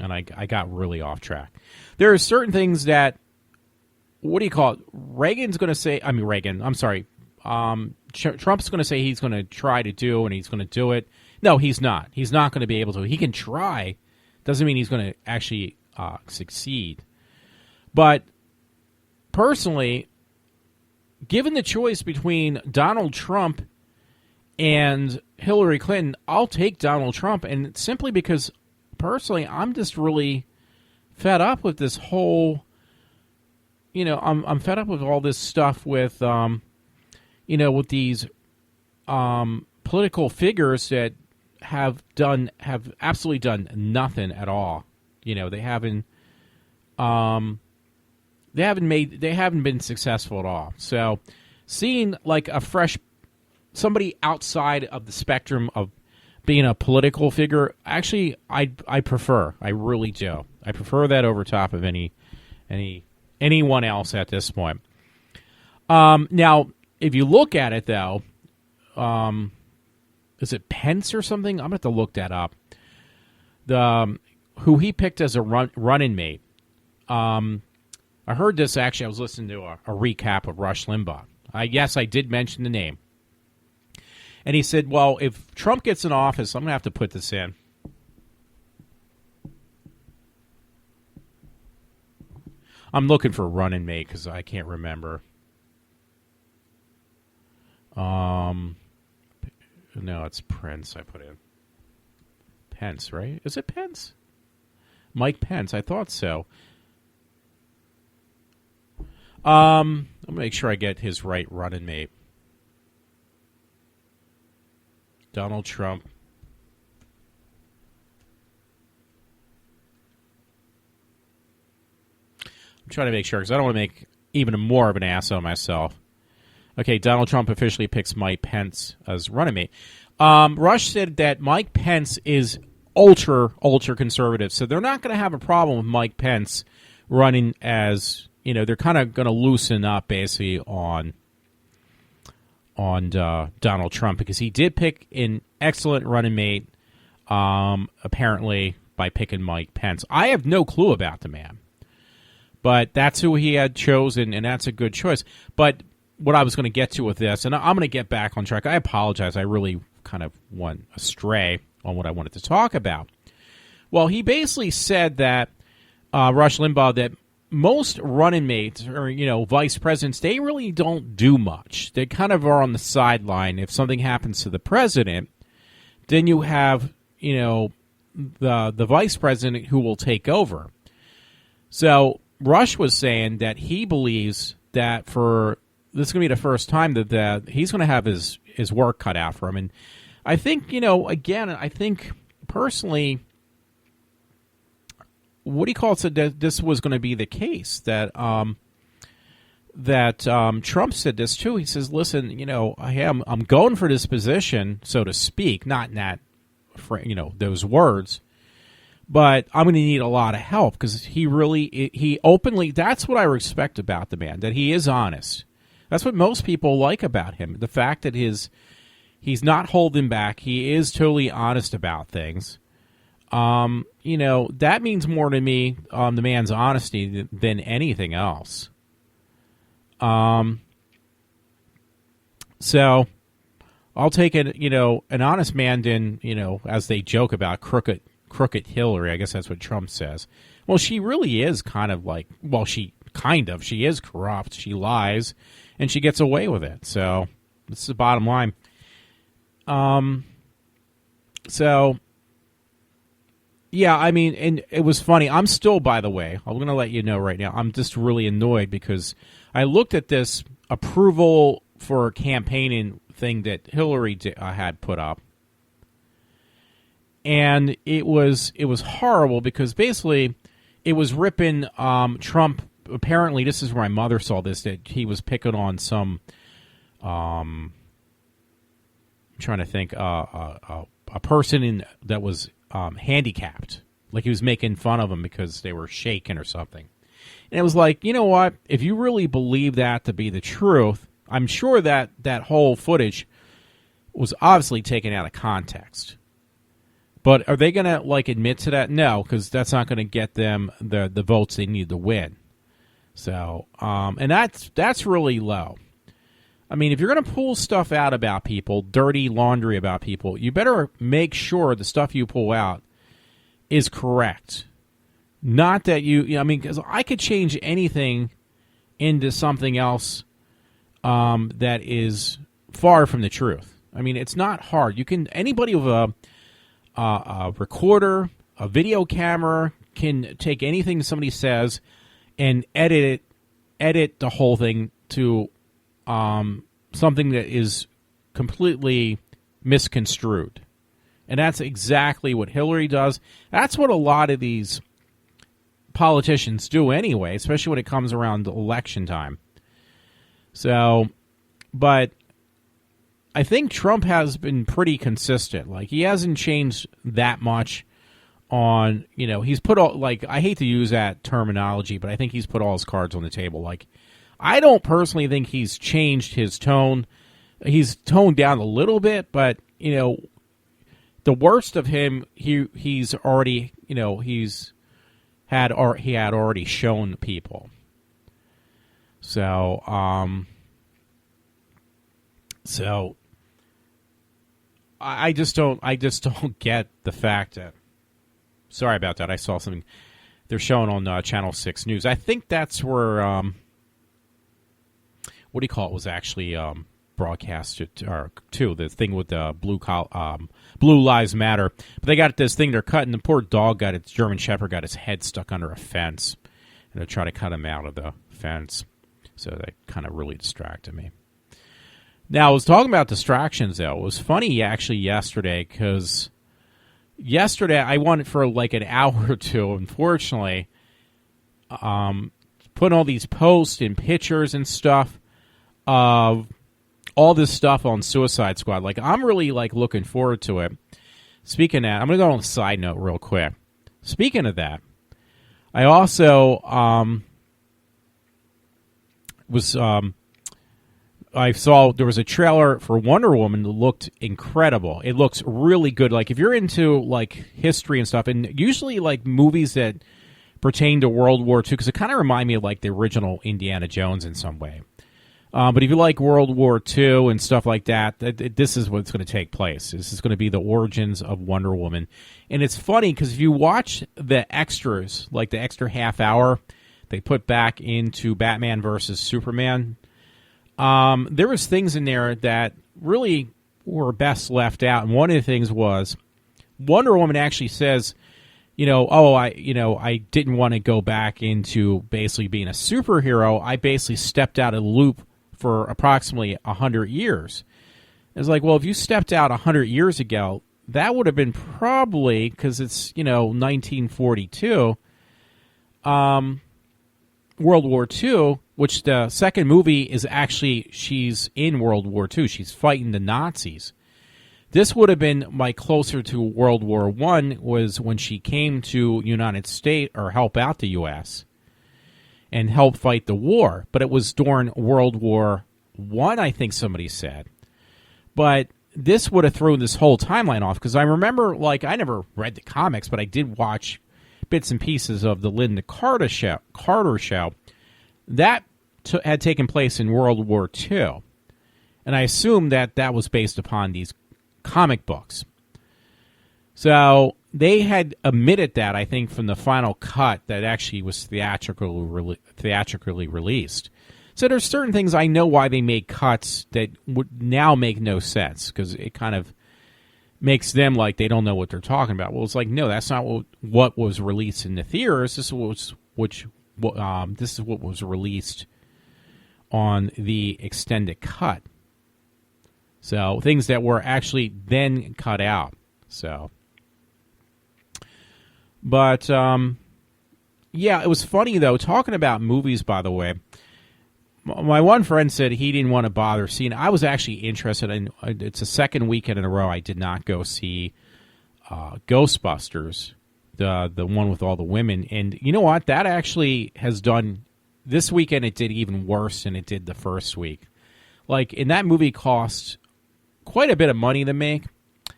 and I got really off track. There are certain things that, what do you call it? Reagan's going to say. I mean, Reagan. I'm sorry. Trump's going to say he's going to try to do, and he's going to do it. No, he's not. He's not going to be able to. He can try. Doesn't mean he's going to actually succeed. But personally, given the choice between Donald Trump and Hillary Clinton, I'll take Donald Trump, and simply because personally I'm just really fed up with this whole, I'm fed up with all this stuff with with these political figures that have absolutely done nothing at all. They haven't been successful at all. So seeing somebody outside of the spectrum of being a political figure, actually I prefer. I really do. I prefer that over top of anyone else at this point. Now, if you look at it though, is it Pence or something? I'm going to have to look that up. Who he picked as a running mate. I heard this, actually. I was listening to a recap of Rush Limbaugh. Yes, I did mention the name. And he said, well, if Trump gets in office, I'm going to have to put this in. I'm looking for running mate because I can't remember. No, it's Prince I put in. Pence, right? Is it Pence? Mike Pence, I thought so. Let me make sure I get his right running mate. Donald Trump. I'm trying to make sure because I don't want to make even more of an asshole myself. Okay, Donald Trump officially picks Mike Pence as running mate. Rush said that Mike Pence is ultra conservative, so they're not going to have a problem with Mike Pence running as, they're kind of going to loosen up basically on Donald Trump, because he did pick an excellent running mate, apparently, by picking Mike Pence. I have no clue about the man, but that's who he had chosen, and that's a good choice. But what I was going to get to with this, and I'm going to get back on track. I apologize. I really kind of went astray on what I wanted to talk about. Well, he basically said that, Rush Limbaugh, that most running mates or, vice presidents, they really don't do much. They kind of are on the sideline. If something happens to the president, then you have, the vice president who will take over. So Rush was saying that he believes that this is going to be the first time that he's going to have his work cut out for him. And I think, again, I think personally, said that this was going to be the case, that Trump said this too. He says, listen, I'm going for this position, so to speak, not in that, those words, but I'm going to need a lot of help, because he openly, that's what I respect about the man, that he is honest. That's what most people like about him. The fact that he's not holding back. He is totally honest about things. That means more to me, the man's honesty, than anything else. So I'll take it, an honest man than, as they joke about crooked Hillary. I guess that's what Trump says. Well, she really is kind of like, she is corrupt. She lies and she gets away with it. So this is the bottom line. Yeah, I mean, and it was funny. I'm still, by the way, I'm going to let you know right now, I'm just really annoyed because I looked at this approval for campaigning thing that Hillary had put up, and it was horrible, because basically it was ripping Trump. Apparently, this is where my mother saw this, that he was picking on some, I'm trying to think, a person that was handicapped. Like he was making fun of them because they were shaking or something. And it was like, you know what? If you really believe that to be the truth, I'm sure that whole footage was obviously taken out of context. But are they going to admit to that? No, because that's not going to get them the votes they need to win. So, and that's really low. I mean, if you're going to pull stuff out about people, dirty laundry about people, you better make sure the stuff you pull out is correct. Not that because I could change anything into something else that is far from the truth. I mean, it's not hard. Anybody with a recorder, a video camera, can take anything somebody says and edit the whole thing to something that is completely misconstrued. And that's exactly what Hillary does. That's what a lot of these politicians do anyway, especially when it comes around election time. So, but I think Trump has been pretty consistent. He hasn't changed that much on, he's put all, I hate to use that terminology, but I think he's put all his cards on the table. I don't personally think he's changed his tone. He's toned down a little bit, but, the worst of him, he's already, he had already shown people. So, I just don't get the fact that, sorry about that. I saw something they're showing on Channel 6 News. I think that's where, what do you call it, was actually broadcasted to the thing with the Blue Lives Matter. But they got this thing they're cutting. The poor dog German Shepherd got his head stuck under a fence, and they're trying to cut him out of the fence. So that kind of really distracted me. Now, I was talking about distractions, though. It was funny, actually, yesterday, because yesterday I won it for an hour or two. Unfortunately, putting all these posts and pictures and stuff of all this stuff on Suicide Squad. Like, I'm really, like, looking forward to it. Speaking of that, I'm going to go on a side note real quick. Speaking of that, I also I saw there was a trailer for Wonder Woman that looked incredible. It looks really good. Like, if you're into, like, history and stuff, and usually, like, movies that pertain to World War II, because it kind of remind me of, like, the original Indiana Jones in some way. But if you like World War II and stuff like that, this is what's going to take place. This is going to be the origins of Wonder Woman. And it's funny because if you watch the extras, like the extra half hour they put back into Batman versus Superman, there was things in there that really were best left out. And one of the things was Wonder Woman actually says, I didn't want to go back into basically being a superhero. I basically stepped out of the loop for approximately 100 years. It's like, well, if you stepped out 100 years ago, that would have been probably, because it's, 1942, World War II, which the second movie is actually, she's in World War II. She's fighting the Nazis. This would have been closer to World War I, was when she came to United States, or help out the U.S., and help fight the war. But it was during World War I, I think somebody said. But this would have thrown this whole timeline off, because I remember, I never read the comics, but I did watch bits and pieces of the Linda Carter show. That had taken place in World War II. And I assume that was based upon these comic books. So they had omitted that, I think, from the final cut that actually was theatrically released. So there's certain things I know why they made cuts that would now make no sense, because it kind of makes them like they don't know what they're talking about. Well, it's like, no, that's not what was released in the theaters. This is what was released on the extended cut. So things that were actually then cut out. So. But, yeah, it was funny, though, talking about movies, by the way. My one friend said he didn't want to bother seeing. I was actually interested in, it's the second weekend in a row I did not go see Ghostbusters, the one with all the women. And you know what? That actually has done, this weekend it did even worse than it did the first week. And that movie cost quite a bit of money to make.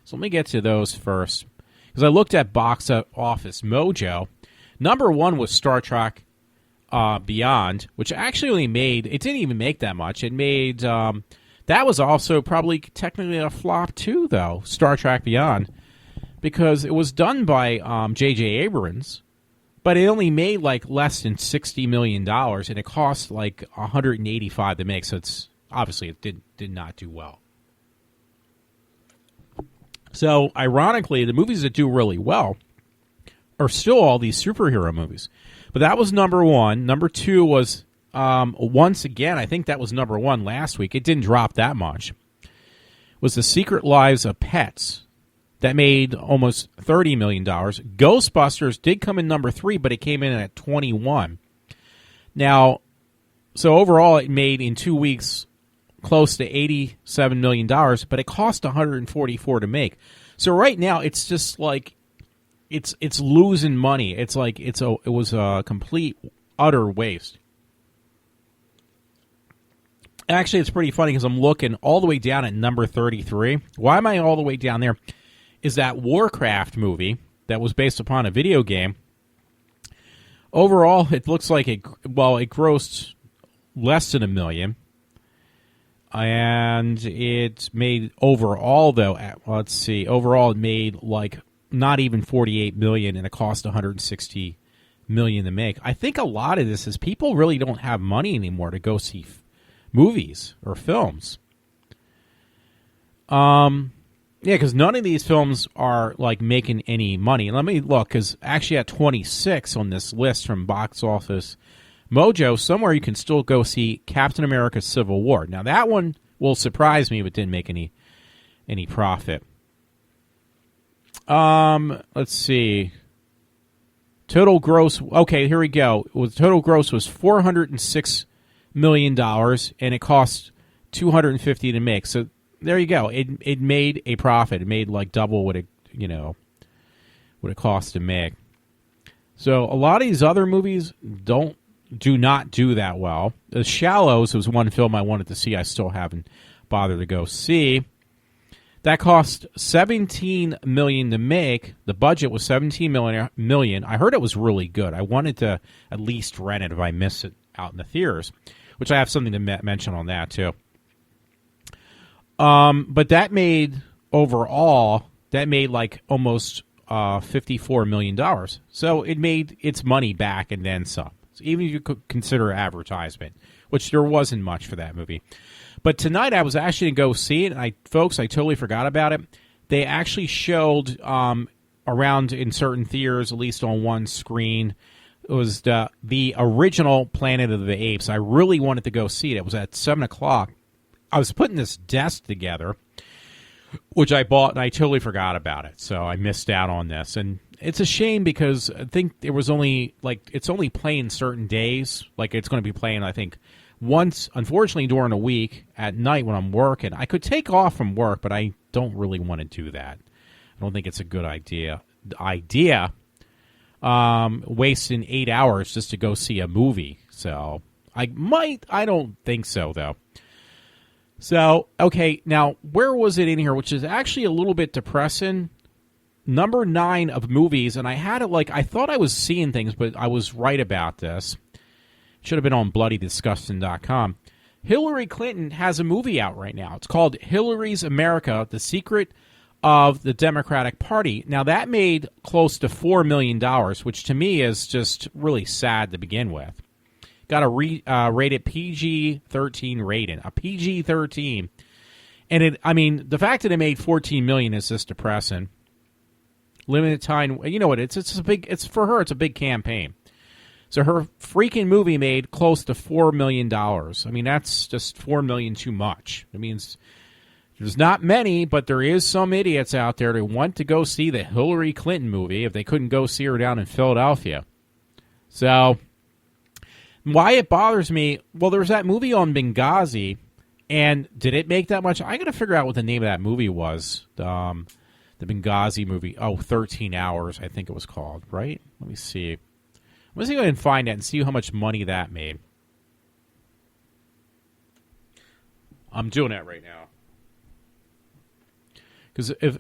So let me get to those first. Because I looked at Box Office Mojo. Number one was Star Trek Beyond, which actually only made, it didn't even make that much. It made, that was also probably technically a flop too, though, Star Trek Beyond. Because it was done by J.J. Abrams, but it only made less than $60 million, and it cost $185 to make, so it's, obviously it did not do well. So, ironically, the movies that do really well are still all these superhero movies. But that was number one. Number two was, once again, I think that was number one last week. It didn't drop that much. Was The Secret Lives of Pets. That made almost $30 million. Ghostbusters did come in number three, but it came in at 21. Now, so overall, it made in 2 weeks close to $87 million, but it cost $144 to make. So right now, it's just it's losing money. It's it was a complete utter waste. Actually, it's pretty funny because I'm looking all the way down at number 33. Why am I all the way down there? Is that Warcraft movie that was based upon a video game. Overall, it looks like it grossed less than $1 million. And it made overall, though, overall it made not even $48 million, and it cost $160 million to make. I think a lot of this is people really don't have money anymore to go see movies or films. Yeah, because none of these films are making any money. Let me look, because actually at 26 on this list from Box Office Mojo, somewhere you can still go see Captain America: Civil War. Now that one will surprise me if it didn't make any profit. Let's see. Total gross. Okay, here we go. Total gross was $406 million, and it cost $250 to make. So there you go. It made a profit. It made like double what it cost to make. So a lot of these other movies do not do that well. The Shallows was one film I wanted to see. I still haven't bothered to go see. That cost $17 million to make. The budget was $17 million. I heard it was really good. I wanted to at least rent it if I miss it out in the theaters, which I have something to mention on that too. But that made like almost $54 million. So it made its money back and then some. So even if you could consider advertisement, which there wasn't much for that movie. But tonight I was actually going to go see it, and I totally forgot about it. They actually showed around in certain theaters, at least on one screen, it was the original Planet of the Apes. I really wanted to go see it. It was at 7 o'clock. I was putting this desk together, which I bought, and I totally forgot about it. So I missed out on this. And it's a shame because I think it was only, it's only playing certain days. Like, it's going to be playing, I think, once, unfortunately, during a week at night when I'm working. I could take off from work, but I don't really want to do that. I don't think it's a good idea. Wasting 8 hours just to go see a movie. So I don't think so, though. So, okay, now, where was it in here, which is actually a little bit depressing? Number 9 of movies, and I had it I thought I was seeing things, but I was right about this. Should have been on bloodydisgusting.com. Hillary Clinton has a movie out right now. It's called Hillary's America, The Secret of the Democratic Party. Now, that made close to $4 million, which to me is just really sad to begin with. Got a rated PG-13 rating, a PG-13. And the fact that it made $14 million is just depressing. Limited time, you know what? It's for her. It's a big campaign. So her freaking movie made close to $4 million. That's just $4 million too much. It means there's not many, but there is some idiots out there that want to go see the Hillary Clinton movie if they couldn't go see her down in Philadelphia. So why it bothers me, well, there was that movie on Benghazi, and did it make that much? I got to figure out what the name of that movie was. The Benghazi movie. 13 Hours, I think it was called, right? Let me see. Let's see if I can find that and see how much money that made. I'm doing that right now. Because I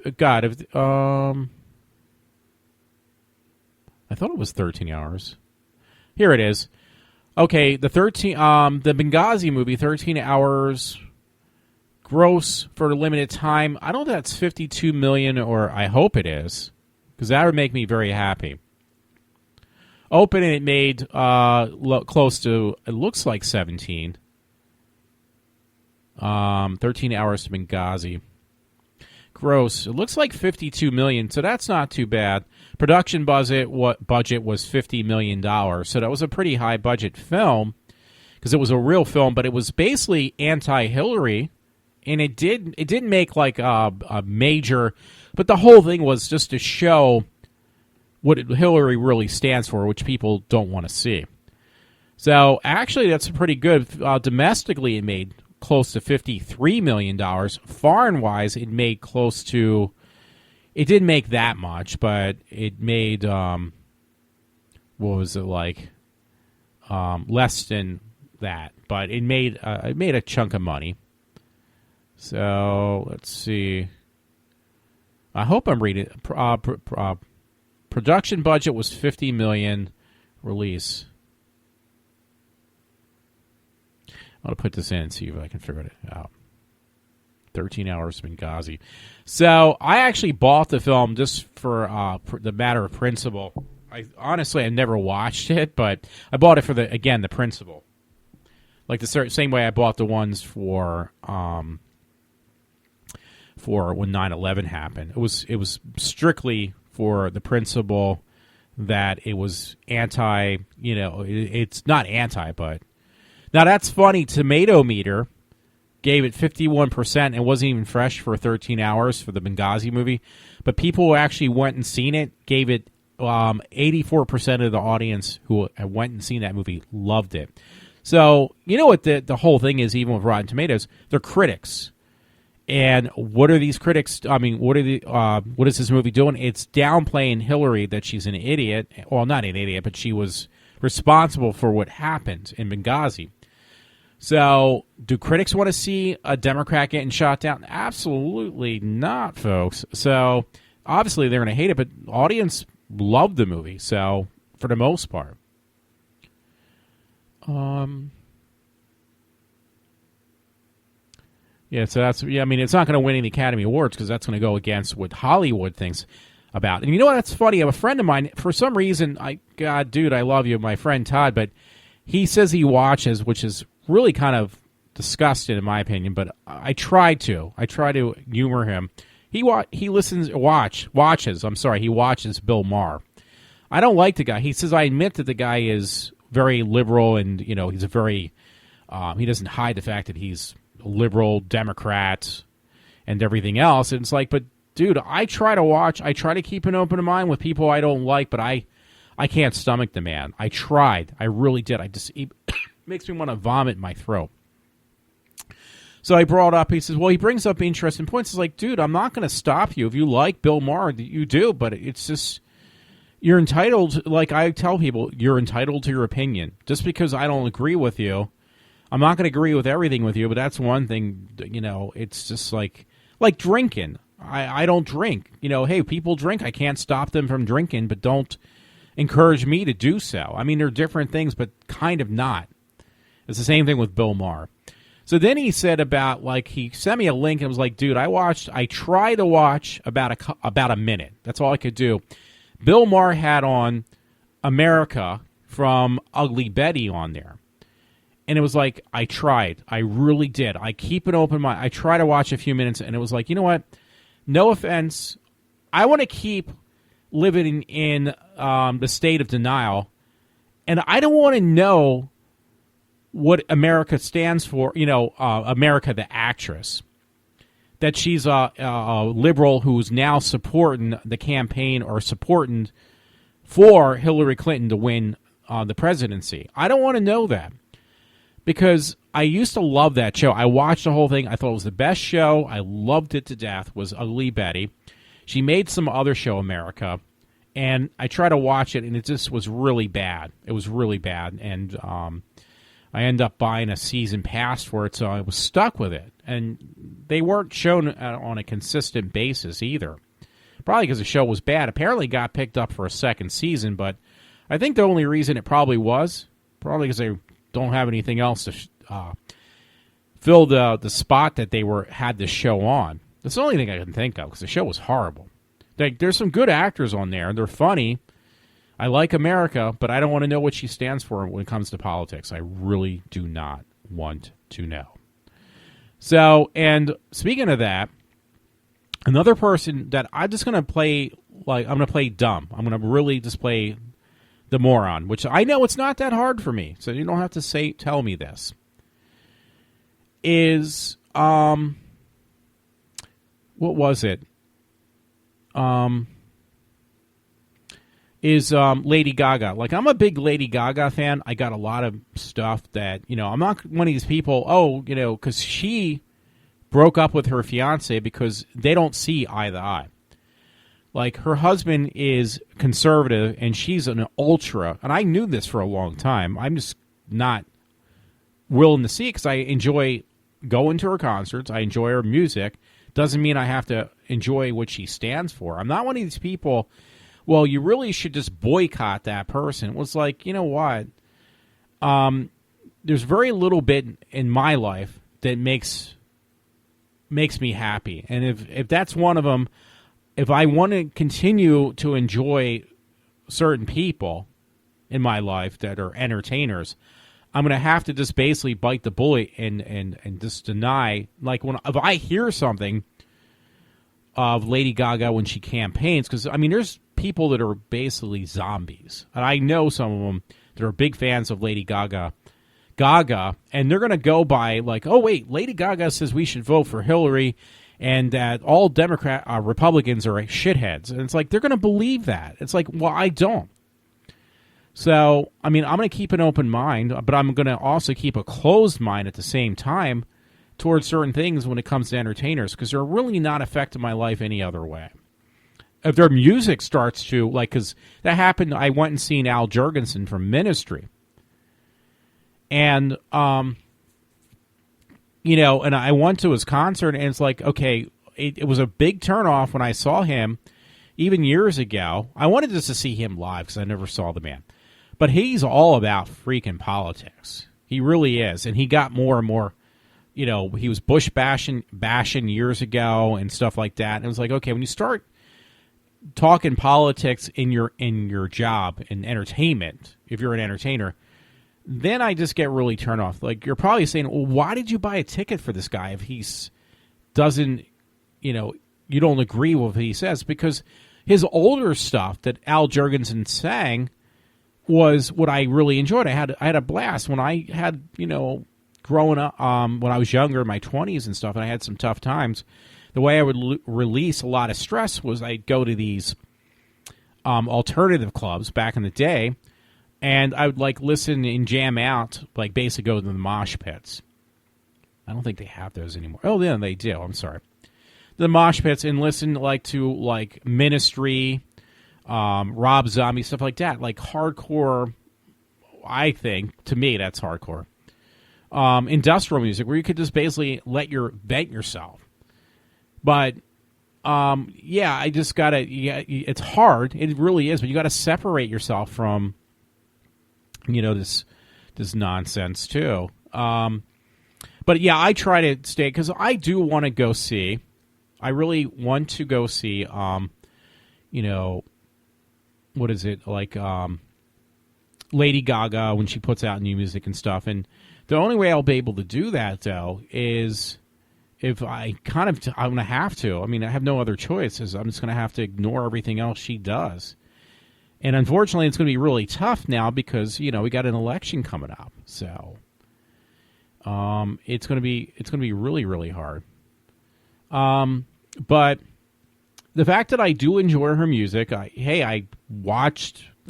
thought it was 13 hours. Here it is. Okay, the Benghazi movie, 13 hours gross for a limited time. I don't know if that's $52 million, or I hope it is, because that would make me very happy. Opening, it made close to, it looks like 17. 13 hours to Benghazi. Gross, it looks like $52 million, so that's not too bad. Production budget was $50 million, so that was a pretty high budget film, because it was a real film, but it was basically anti-Hillary, and it didn't make a major, but the whole thing was just to show what Hillary really stands for, which people don't want to see. So actually, that's pretty good. Domestically, it made close to $53 million. Foreign-wise, it made close to... It didn't make that much, but it made... what was it like? Less than that. But it made a chunk of money. So, let's see. I hope I'm reading... Production budget was $50 million. Release. I'm going to put this in and see if I can figure it out. 13 hours Benghazi. So, I actually bought the film just for the matter of principle. Honestly, I've never watched it, but I bought it for the principle. Like the same way I bought the ones for when 9/11 happened. It was strictly for the principle that it was anti, it's not anti, but... Now, that's funny. Tomato Meter gave it 51% and wasn't even fresh for 13 hours for the Benghazi movie. But people who actually went and seen it gave it 84% of the audience who went and seen that movie loved it. So, you know what the whole thing is, even with Rotten Tomatoes? They're critics. And what are these critics? I mean, what is this movie doing? It's downplaying Hillary, that she's an idiot. Well, not an idiot, but she was responsible for what happened in Benghazi. So, do critics want to see a Democrat getting shot down? Absolutely not, folks. So, obviously, they're going to hate it, but the audience loved the movie, so, for the most part. Yeah, so that's, I mean, it's not going to win any Academy Awards because that's going to go against what Hollywood thinks about. And you know what? That's funny. I have a friend of mine, for some reason, God, dude, I love you, my friend Todd, but he says he watches, which is really kind of disgusting in my opinion, but I try to humor him. He watches Bill Maher. I don't like the guy. He says, I admit that the guy is very liberal and, you know, he's a very, he doesn't hide the fact that he's a liberal Democrat and everything else. And it's like, but dude, I try to keep an open mind with people I don't like, but I can't stomach the man. I tried. I really did. It makes me want to vomit in my throat. So I brought up, he says, well, he brings up interesting points. It's like, dude, I'm not going to stop you. If you like Bill Maher, you do, but it's just, you're entitled, like I tell people, you're entitled to your opinion. Just because I don't agree with you, I'm not going to agree with everything with you, but that's one thing, you know, it's just like drinking. I don't drink. You know, hey, people drink. I can't stop them from drinking, but don't encourage me to do so. I mean, they're different things, but kind of not. It's the same thing with Bill Maher. So then he said about, like, he sent me a link and was like, dude, I tried to watch about a minute. That's all I could do. Bill Maher had on America from Ugly Betty on there. And it was like, I tried. I really did. I keep an open mind. I try to watch a few minutes, and it was like, you know what? No offense. I want to keep living in the state of denial, and I don't want to know what America stands for, you know, America, the actress, that she's a liberal who's now supporting the campaign or supporting for Hillary Clinton to win the presidency. I don't want to know that because I used to love that show. I watched the whole thing. I thought it was the best show. I loved it to death, was Ugly Betty. She made some other show, America, and I tried to watch it, and it just was really bad. It was really bad, and I ended up buying a season pass for it, so I was stuck with it. And they weren't shown on a consistent basis either. Probably because the show was bad. Apparently got picked up for a second season, but I think the only reason it probably because they don't have anything else to fill the spot that they had this show on. That's the only thing I can think of, because the show was horrible. There's some good actors on there. They're funny. I like America, but I don't want to know what she stands for when it comes to politics. I really do not want to know. So, and speaking of that, another person that I'm just going to play, I'm going to play dumb. I'm going to really just play the moron, which I know it's not that hard for me, so you don't have to tell me this. Is, what was it? Is Lady Gaga. Like, I'm a big Lady Gaga fan. I got a lot of stuff that, you know, I'm not one of these people, because she broke up with her fiance because they don't see eye to eye. Like, her husband is conservative and she's an ultra, and I knew this for a long time. I'm just not willing to see it because I enjoy going to her concerts. I enjoy her music. Doesn't mean I have to enjoy what she stands for. I'm not one of these people, well, you really should just boycott that person. It was like, you know what? There's very little bit in my life that makes me happy. And if that's one of them, if I want to continue to enjoy certain people in my life that are entertainers, I'm going to have to just basically bite the bullet and just deny. Like, if I hear something of Lady Gaga when she campaigns, because, I mean, there's people that are basically zombies. And I know some of them that are big fans of Lady Gaga, and they're going to go by, like, oh, wait, Lady Gaga says we should vote for Hillary, and that all Republicans are shitheads. And it's like, they're going to believe that. It's like, well, I don't. So, I mean, I'm going to keep an open mind, but I'm going to also keep a closed mind at the same time towards certain things when it comes to entertainers, because they're really not affecting my life any other way. If their music starts to, like, because that happened, I went and seen Al Jurgensen from Ministry. And, you know, and I went to his concert, and it's like, okay, it was a big turnoff when I saw him, even years ago. I wanted just to see him live because I never saw the man. But he's all about freaking politics. He really is. And he got more and more, you know, he was Bush bashing years ago and stuff like that. And it was like, okay, when you start talking politics in your job, in entertainment, if you're an entertainer, then I just get really turned off. Like, you're probably saying, well, why did you buy a ticket for this guy if he's doesn't, you know, you don't agree with what he says? Because his older stuff that Al Jurgensen sang was what I really enjoyed. I had a blast when I had, you know, growing up, when I was younger, in my 20s and stuff, and I had some tough times. The way I would release a lot of stress was I'd go to these alternative clubs back in the day, and I would, like, listen and jam out, like, basically go to the mosh pits. I don't think they have those anymore. Oh, yeah, they do. I'm sorry. The mosh pits, and listen, like, to, like, Ministry, Rob Zombie, stuff like that. Like, hardcore, I think, to me, that's hardcore. Industrial music, where you could just basically vent yourself. But, yeah, I just gotta, yeah, it's hard. It really is, but you gotta separate yourself from, you know, this nonsense, too. But, yeah, I try to stay, because I do want to go see, I really want to go see, you know, what is it, like, Lady Gaga when she puts out new music and stuff. And the only way I'll be able to do that, though, is if I'm going to have to. I mean, I have no other choice. I'm just going to have to ignore everything else she does. And unfortunately, it's going to be really tough now because, you know, we got an election coming up. So it's going to be really, really hard. But the fact that I do enjoy her music, I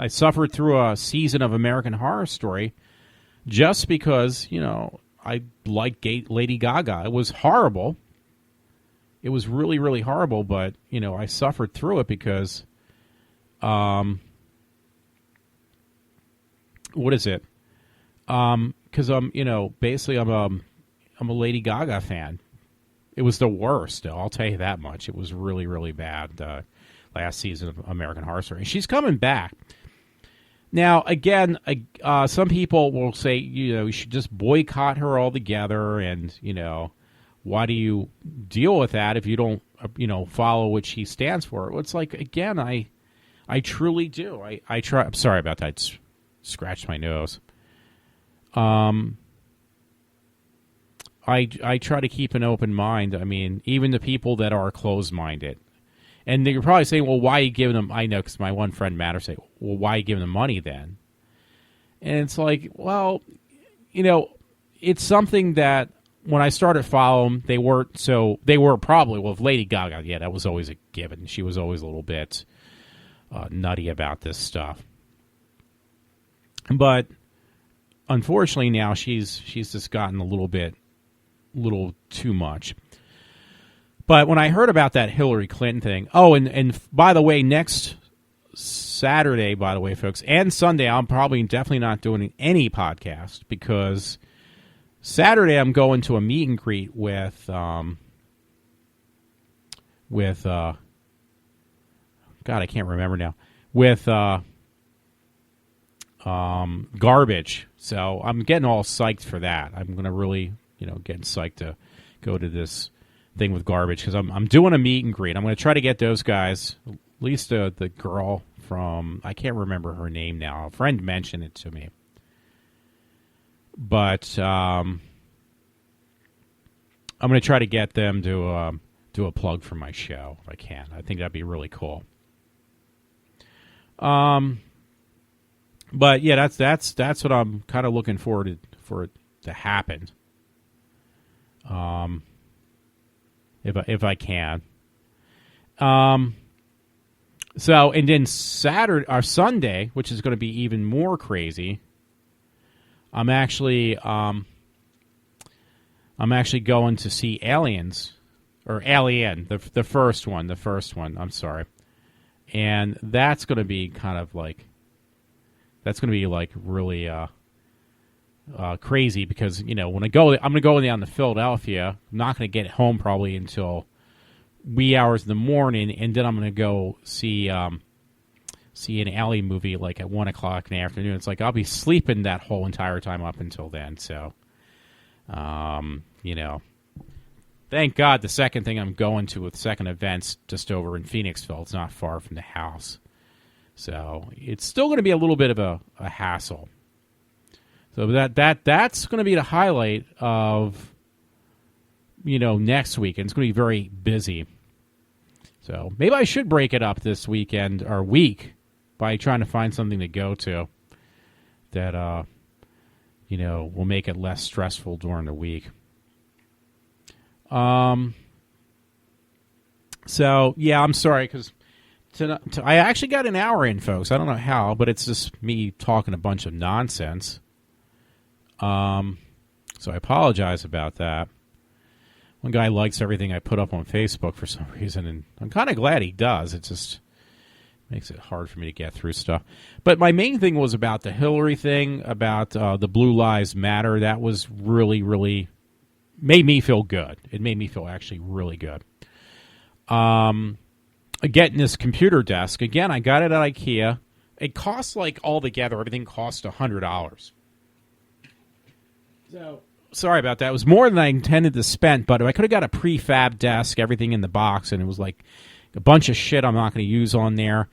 suffered through a season of American Horror Story just because, you know, I like Lady Gaga. It was horrible. It was really, really horrible, but, you know, I suffered through it because, what is it? Because you know, basically I'm a Lady Gaga fan. It was the worst, I'll tell you that much. It was really, really bad, last season of American Horror Story. She's coming back. Now, again, some people will say, you know, you should just boycott her altogether, and, you know, why do you deal with that if you don't, you know, follow what she stands for? Well, it's like, again, I truly do. I try. I'm sorry about that. I just scratched my nose. I try to keep an open mind. I mean, even the people that are closed-minded. And you're probably saying, well, why are you giving them... I know, because my one friend, Matt, say, well, why are you giving them money then? And it's like, well, you know, it's something that when I started following, they were probably, well, with Lady Gaga, yeah, that was always a given. She was always a little bit nutty about this stuff. But unfortunately now she's just gotten a little too much. But when I heard about that Hillary Clinton thing, and by the way, next Saturday, by the way, folks, and Sunday, I'm probably definitely not doing any podcast because Saturday I'm going to a meet and greet with God, I can't remember now, with Garbage. So I'm getting all psyched for that. I'm going to really, you know, get psyched to go to this thing with Garbage because I'm doing a meet and greet. I'm going to try to get those guys, at least the girl from, I can't remember her name now. A friend mentioned it to me. But I'm going to try to get them to do a plug for my show if I can. I think that'd be really cool. But yeah, that's what I'm kind of looking forward for it to happen. if I can. So, and then Saturday or Sunday, which is going to be even more crazy. I'm actually going to see Aliens, or Alien, the first one. I'm sorry, and that's going to be kind of like, really crazy because when I'm going to go down to Philadelphia. I'm not going to get home probably until wee hours in the morning, and then I'm going to go see an Alien movie like at 1 o'clock in the afternoon. It's like I'll be sleeping that whole entire time up until then. So, thank God the second thing I'm going to with Second Events just over in Phoenixville. It's not far from the house. So it's still going to be a little bit of a hassle. So that's going to be the highlight of next week, and it's going to be very busy. So maybe I should break it up this weekend or week by trying to find something to go to that will make it less stressful during the week. So yeah, I'm sorry because I actually got an hour in, folks. I don't know how, but it's just me talking a bunch of nonsense. So I apologize about that. One guy likes everything I put up on Facebook for some reason, and I'm kind of glad he does. It just makes it hard for me to get through stuff. But my main thing was about the Hillary thing, about the Blue Lives Matter. That was really, really made me feel good. It made me feel actually really good. Getting this computer desk, again, I got it at IKEA. It costs altogether, everything cost $100. So, sorry about that. It was more than I intended to spend, but I could have got a prefab desk, everything in the box, and it was like a bunch of shit I'm not going to use on there.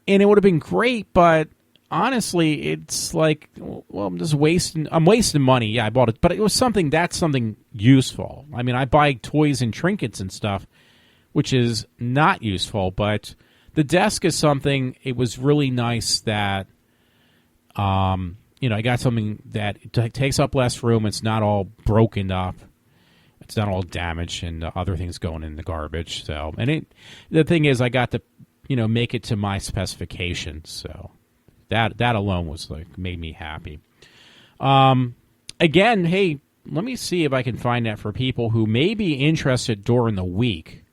And it would have been great, but honestly, it's like, well, I'm wasting money. Yeah, I bought it, but it was something useful. I mean, I buy toys and trinkets and stuff, which is not useful, but the desk is something, it was really nice that, I got something that takes up less room. It's not all broken up. It's not all damaged and other things going in the garbage. So, and the thing is, I got to, make it to my specifications. So that alone was made me happy. Again, hey, let me see if I can find that for people who may be interested during the week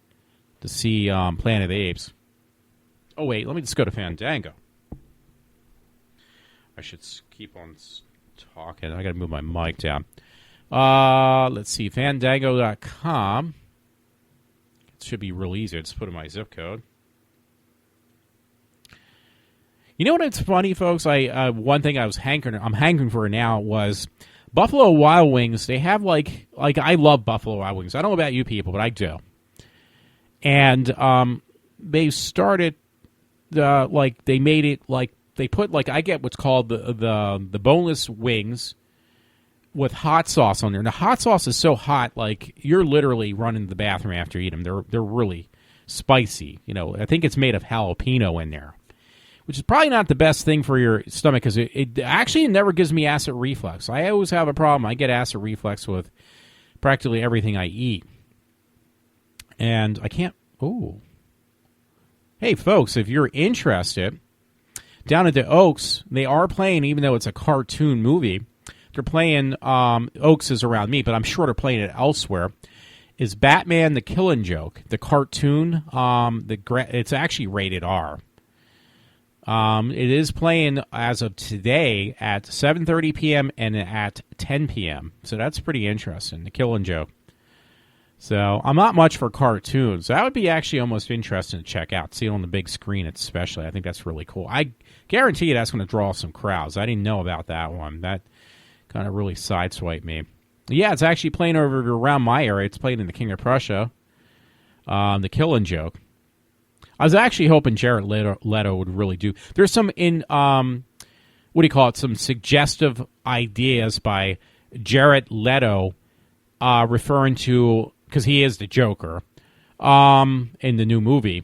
to see Planet of the Apes. Oh, wait, let me just go to Fandango. I should keep on talking. I got to move my mic down. Let's see, Fandango.com. It should be real easy. I just put in my zip code. You know what's funny, folks? One thing I'm hankering for now was Buffalo Wild Wings. They have I love Buffalo Wild Wings. I don't know about you people, but I do. And they started they made it they put I get what's called the boneless wings with hot sauce on there. And the hot sauce is so hot, you're literally running to the bathroom after you eat them. They're really spicy. I think it's made of jalapeno in there, which is probably not the best thing for your stomach because it actually never gives me acid reflux. I always have a problem. I get acid reflux with practically everything I eat. And I can't... Oh. Hey, folks, if you're interested, down at the Oaks, they are playing, even though it's a cartoon movie, they're playing... Oaks is around me, but I'm sure they're playing it elsewhere. Is Batman the Killing Joke, the cartoon. It's actually rated R. It is playing as of today at 7:30 p.m. and at 10 p.m. So that's pretty interesting, the Killing Joke. So I'm not much for cartoons. That would be actually almost interesting to check out. See it on the big screen especially. I think that's really cool. I guarantee you that's going to draw some crowds. I didn't know about that one. That kind of really sideswiped me. Yeah, it's actually playing over around my area. It's playing in the King of Prussia. The Killing Joke. I was actually hoping Jared Leto would really do. There's some some suggestive ideas by Jared Leto referring to, because he is the Joker, in the new movie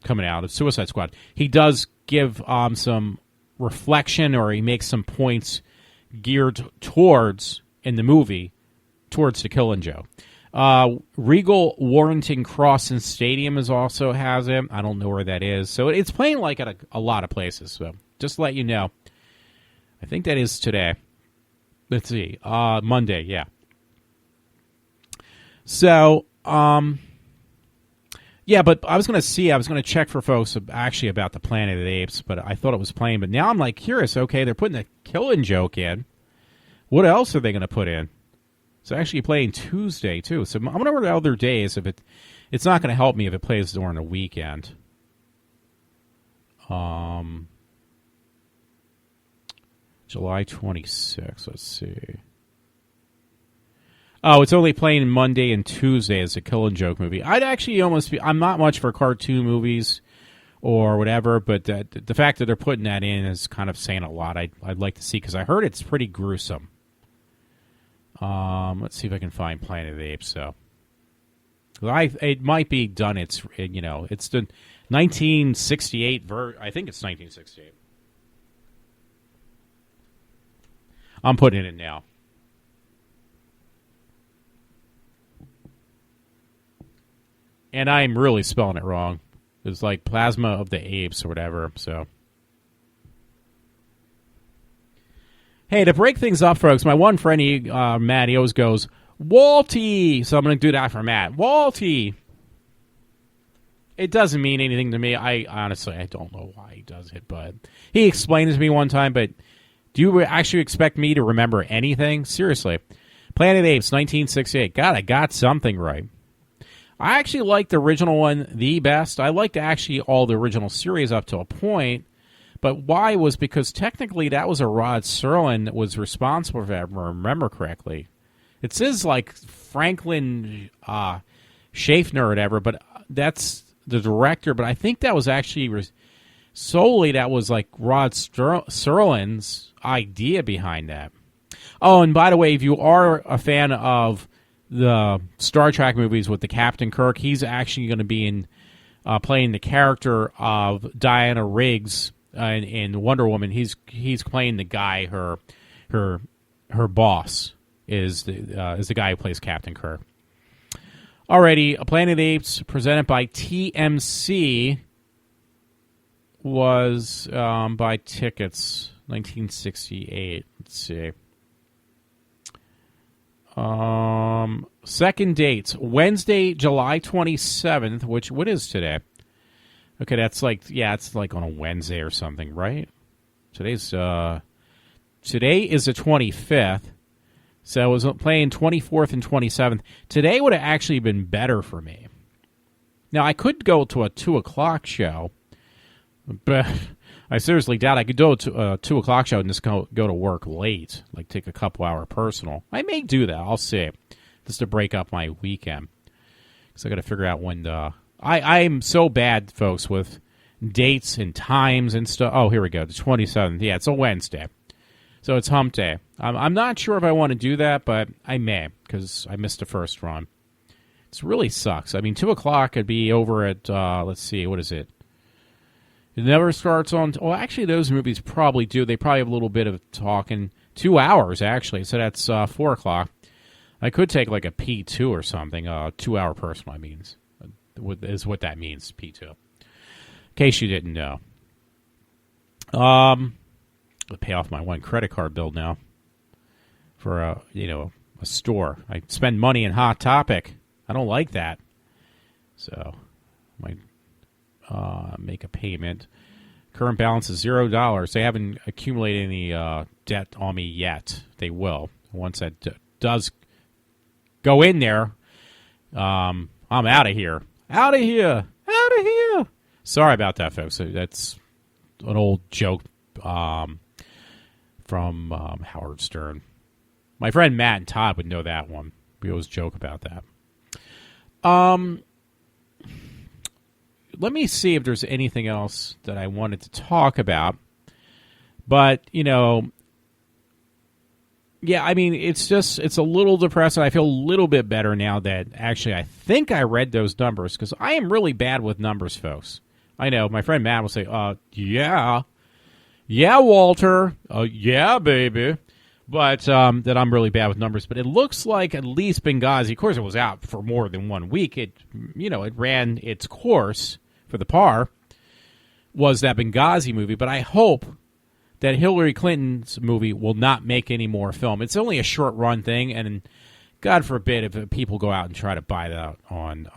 coming out of Suicide Squad. He does give some reflection, or he makes some points geared towards, in the movie, towards the Killing Joke. Regal Warrington Cross and Stadium also has it. I don't know where that is. So it's playing like at a lot of places. So just to let you know. I think that is today. Let's see. Monday, yeah. So, yeah, but I was going to check for folks actually about the Planet of the Apes, but I thought it was playing. But now I'm like curious. Okay, they're putting a Killing Joke in. What else are they going to put in? It's actually playing Tuesday, too. So I'm wondering what other days, it's not going to help me if it plays during the weekend. July 26th, let's see. Oh, it's only playing Monday and Tuesday as a Killing Joke movie. I'd actually I'm not much for cartoon movies or whatever, but the fact that they're putting that in is kind of saying a lot. I'd like to see, because I heard it's pretty gruesome. Let's see if I can find Planet of the Apes. So, it might be done. It's the 1968 I think it's 1968. I'm putting it in now. And I'm really spelling it wrong. It's like Plasma of the Apes or whatever. So, hey, to break things up, folks, my one friend, Matt, he always goes, Walty. So I'm going to do that for Matt. Walty. It doesn't mean anything to me. I don't know why he does it, but he explained it to me one time. But do you actually expect me to remember anything? Seriously. Planet of the Apes, 1968. God, I got something right. I actually like the original one the best. I liked actually all the original series up to a point. But why was because technically that was a Rod Serling that was responsible for that, if I remember correctly. It says like Franklin Schaffner or whatever, but that's the director. But I think that was actually solely that was like Rod Serling's idea behind that. Oh, and by the way, if you are a fan of the Star Trek movies with the Captain Kirk, he's actually going to be in playing the character of Diana Riggs in Wonder Woman. He's playing the guy her boss is the guy who plays Captain Kirk. Alrighty, A Planet of the Apes presented by TMC was by Tickets 1968. Let's see. Second dates, Wednesday, July 27th, what is today? Okay, that's like, yeah, it's like on a Wednesday or something, right? Today is the 25th, so I was playing 24th and 27th. Today would have actually been better for me. Now, I could go to a 2 o'clock show, but I seriously doubt I could go to a 2 o'clock show and just go to work late, like take a couple-hour personal. I may do that. I'll see, just to break up my weekend. Because I got to figure out when I'm so bad, folks, with dates and times and stuff. Oh, here we go. The 27th. Yeah, it's a Wednesday. So it's hump day. I'm not sure if I want to do that, but I may, because I missed the first run. It really sucks. I mean, 2 o'clock could be over at, let's see, what is it? It never starts on... Well, actually, those movies probably do. They probably have a little bit of talking. 2 hours, actually. So that's 4 o'clock. I could take like a P2 or something. 2-hour personal, I mean, is what that means, P2. In case you didn't know. I'll pay off my one credit card bill now for a store. I spend money in Hot Topic. I don't like that. So, I might make a payment. Current balance is $0. They haven't accumulated any debt on me yet. They will. Once that does go in there, I'm out of here. Out of here. Out of here. Sorry about that, folks. That's an old joke from Howard Stern. My friend Matt and Todd would know that one. We always joke about that. Let me see if there's anything else that I wanted to talk about. But, yeah, I mean, it's a little depressing. I feel a little bit better now that actually I think I read those numbers, because I am really bad with numbers, folks. I know. My friend Matt will say, yeah, Walter. Yeah, baby. But that I'm really bad with numbers. But it looks like at least Benghazi, of course it was out for more than 1 week. It ran its course for the par, was that Benghazi movie. But I hope that Hillary Clinton's movie will not make any more film. It's only a short run thing, and God forbid if people go out and try to buy that on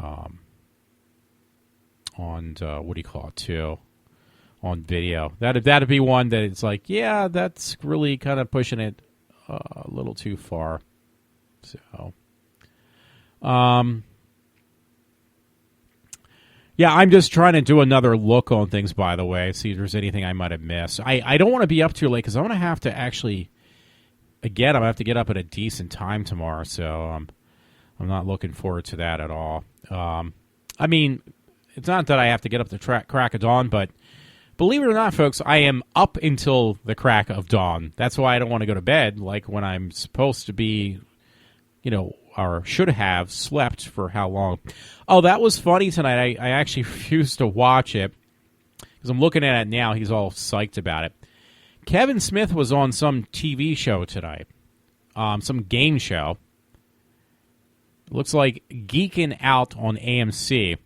what do you call it too, on video. That'd be one that it's like, yeah, that's really kind of pushing it a little too far. So, yeah, I'm just trying to do another look on things, by the way, see if there's anything I might have missed. I don't want to be up too late because I'm going to have to actually, again, I'm going to have to get up at a decent time tomorrow, so I'm not looking forward to that at all. I mean, it's not that I have to get up the crack of dawn, but believe it or not, folks, I am up until the crack of dawn. That's why I don't want to go to bed like when I'm supposed to be, or should have slept for how long. Oh, that was funny tonight. I actually refused to watch it because I'm looking at it now. He's all psyched about it. Kevin Smith was on some TV show tonight, some game show. Looks like Geeking Out on AMC.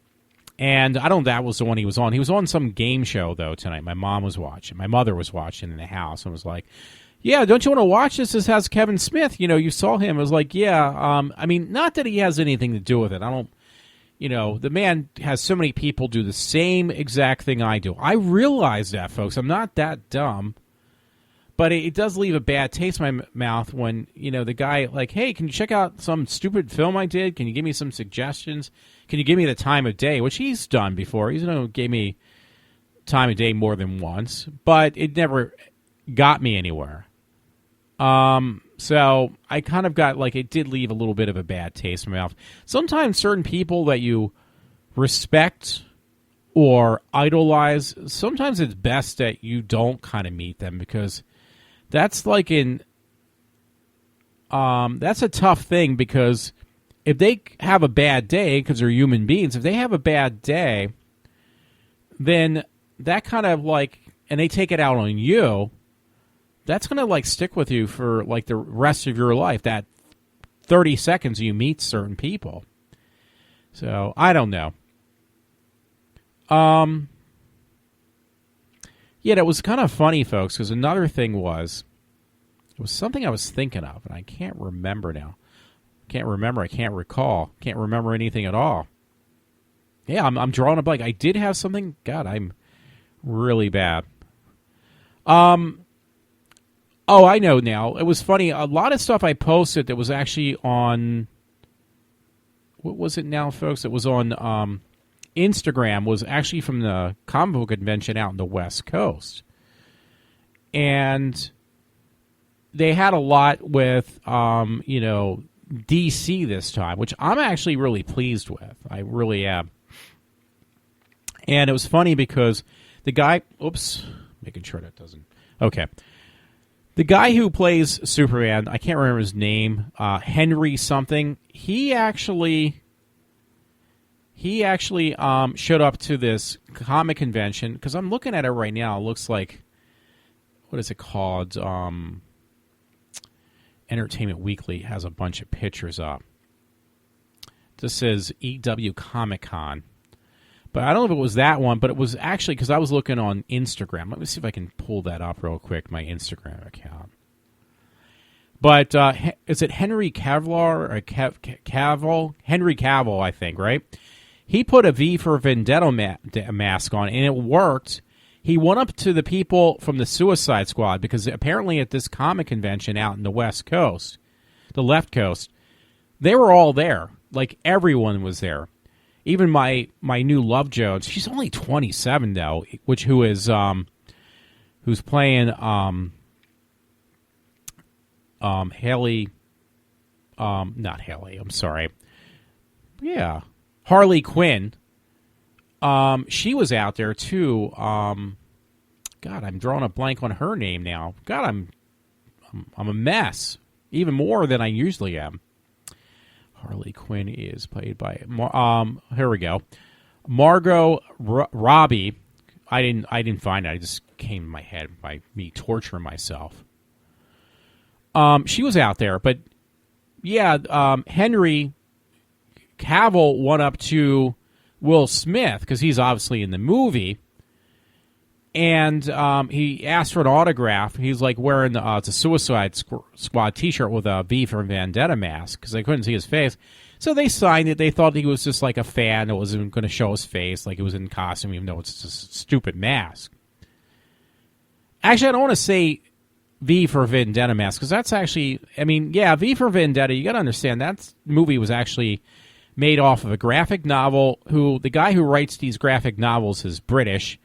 And I don't know if that was the one he was on. He was on some game show, though, tonight. My mom was watching. My mother was watching in the house and was like, yeah, don't you want to watch this? This has Kevin Smith. You saw him. I was like, yeah. I mean, not that he has anything to do with it. I don't, the man has so many people do the same exact thing I do. I realize that, folks. I'm not that dumb. But it does leave a bad taste in my mouth when, the guy, like, hey, can you check out some stupid film I did? Can you give me some suggestions? Can you give me the time of day? Which he's done before. He's gave me time of day more than once. But it never got me anywhere. So I kind of got, it did leave a little bit of a bad taste in my mouth. Sometimes certain people that you respect or idolize, sometimes it's best that you don't kind of meet them because that's that's a tough thing because if they have a bad day, because they're human beings, if they have a bad day, then that kind of and they take it out on you, that's going to stick with you for the rest of your life, that 30 seconds you meet certain people. So, I don't know. Yeah, that was kind of funny, folks, because another thing was, it was something I was thinking of, and I can't remember now. I can't recall. Can't remember anything at all. Yeah, I'm drawing a blank. I did have something. God, I'm really bad. Oh, I know now. It was funny. A lot of stuff I posted that was actually on, what was it now, folks? It was on Instagram, was actually from the comic book convention out in the West Coast. And they had a lot with, DC this time, which I'm actually really pleased with. I really am. And it was funny because the guy, making sure that doesn't, okay. The guy who plays Superman, I can't remember his name, Henry something, he actually showed up to this comic convention, because I'm looking at it right now. It looks like, what is it called? Entertainment Weekly has a bunch of pictures up. This says EW Comic Con. But I don't know if it was that one, but it was actually, because I was looking on Instagram. Let me see if I can pull that up real quick, my Instagram account. But is it Henry Cavill or Cavill? Henry Cavill, I think, right? He put a V for Vendetta mask on, and it worked. He went up to the people from the Suicide Squad, because apparently at this comic convention out in the West Coast, the left coast, they were all there. Everyone was there. Even my new Love Jones, she's only 27 though, who's playing Haley, not Haley, I'm sorry. Yeah, Harley Quinn. She was out there too. God, I'm drawing a blank on her name now. God, I'm a mess, even more than I usually am. Harley Quinn is played by here we go, Margot Robbie. I didn't find it. I just came in my head by me torturing myself. She was out there, but yeah, Henry Cavill went up to Will Smith because he's obviously in the movie, and he asked for an autograph. He's like wearing it's a Suicide Squad T-shirt with a V for Vendetta mask because they couldn't see his face. So they signed it. They thought he was just like a fan that wasn't going to show his face, like he was in costume, even though it's just a stupid mask. Actually, I don't want to say V for Vendetta mask because that's actually, I mean, yeah, V for Vendetta. You got to understand that movie was actually made off of a graphic novel. The guy who writes these graphic novels is British,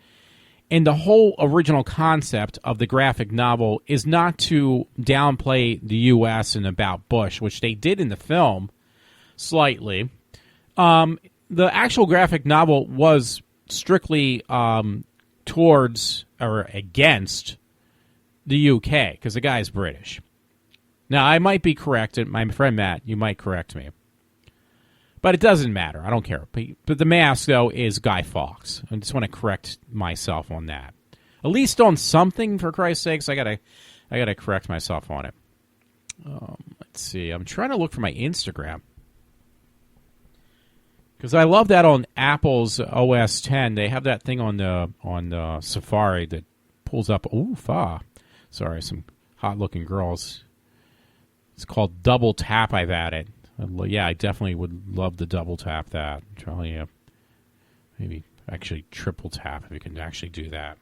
and the whole original concept of the graphic novel is not to downplay the U.S. and about Bush, which they did in the film. Slightly. The actual graphic novel was strictly towards or against the UK because the guy's British. Now, I might be corrected. My friend Matt, you might correct me. But it doesn't matter. I don't care. But the mask, though, is Guy Fawkes. I just want to correct myself on that. At least on something, for Christ's sakes, I gotta correct myself on it. Let's see. I'm trying to look for my Instagram. Because I love that on Apple's OS 10, they have that thing on the Safari that pulls up. Sorry, some hot-looking girls. It's called Double Tap. I've added. Yeah, I definitely would love to double tap that. I'm telling you, maybe actually triple tap if you can actually do that.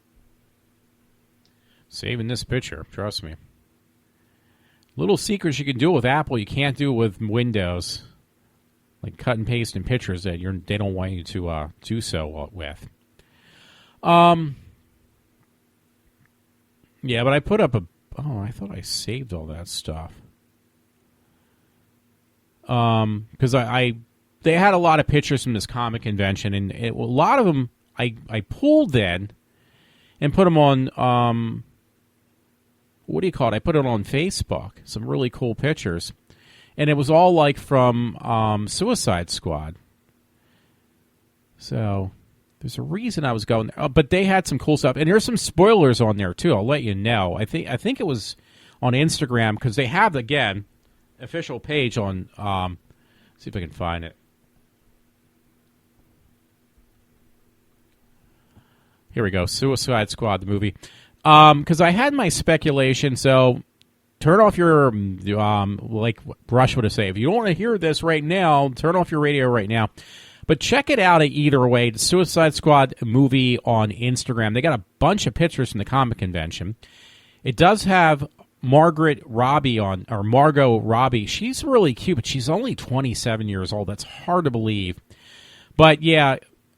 Saving this picture, trust me. Little secrets you can do with Apple, you can't do with Windows. Like cut and paste in pictures that they don't want you to do so with. Yeah, but I put up I thought I saved all that stuff. Because they had a lot of pictures from this comic convention, and a lot of them I pulled then and put them on. What do you call it? I put it on Facebook. Some really cool pictures. And it was all like from Suicide Squad. So there's a reason I was going there. But they had some cool stuff. And there's some spoilers on there, too. I'll let you know. I think it was on Instagram because they have, again, official page on... see if I can find it. Here we go. Suicide Squad, the movie. Because I had my speculation, so... Turn off your, like Rush would have said, if you don't want to hear this right now, turn off your radio right now. But check it out either way. The Suicide Squad movie on Instagram. They got a bunch of pictures from the comic convention. It does have Margot Robbie. She's really cute, but she's only 27 years old. That's hard to believe. But yeah,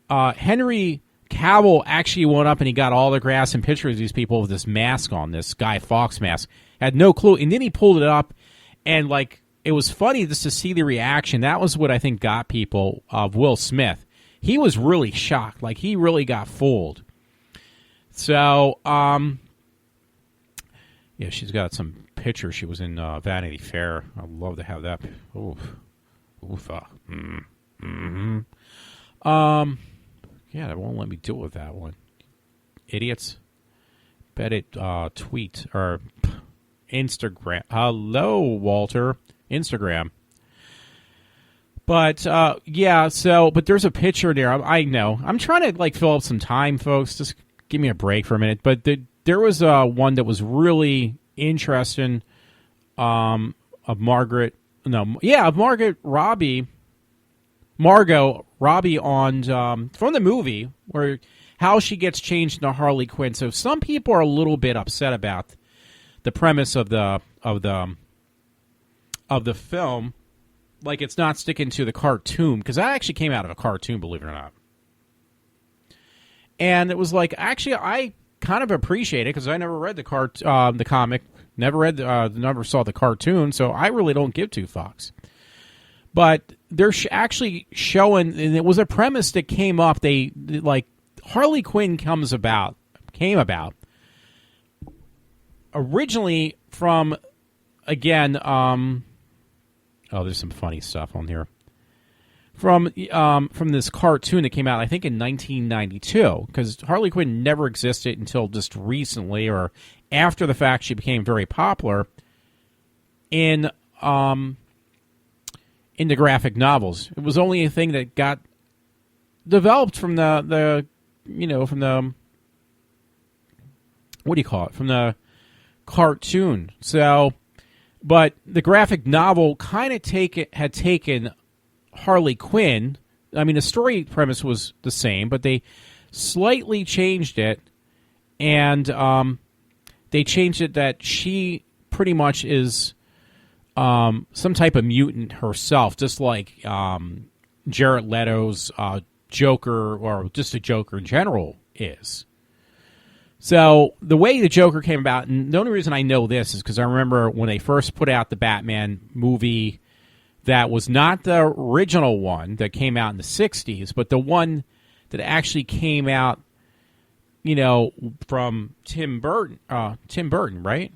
Henry Cavill actually went up and he got autographs and pictures of these people with this mask on, this Guy Fawkes mask. Had no clue. And then he pulled it up, and like it was funny just to see the reaction. That was what I think got people of Will Smith. He was really shocked. Like he really got fooled. So, yeah, she's got some pictures. She was in Vanity Fair. I'd love to have that. Yeah, they won't let me do it with that one. Idiots. Bet it tweet or Instagram. Hello, Walter. Instagram. But, yeah, but there's a picture there. I know. I'm trying to, like, fill up some time, folks. Just give me a break for a minute. But there was one that was really interesting of Margot Robbie on from the movie where how she gets changed into Harley Quinn. So some people are a little bit upset about the premise of the film, like it's not sticking to the cartoon, because that actually came out of a cartoon, believe it or not. And it was like, actually, I kind of appreciate it because I never read the comic, never saw the cartoon, so I really don't give two fucks. But they're actually showing, and it was a premise that came up. Harley Quinn came about originally from, again, there's some funny stuff on here. From this cartoon that came out, I think, in 1992, because Harley Quinn never existed until just recently, or after the fact she became very popular. in the graphic novels. It was only a thing that got developed from the from the, what do you call it? From the cartoon. So, but the graphic novel kind of had taken Harley Quinn. I mean, the story premise was the same, but they slightly changed it, and they changed it that she pretty much is some type of mutant herself, just like Jared Leto's Joker, or just a Joker in general, is. So the way the Joker came about, and the only reason I know this is because I remember when they first put out the Batman movie that was not the original one that came out in the 60s, but the one that actually came out, from Tim Burton, right?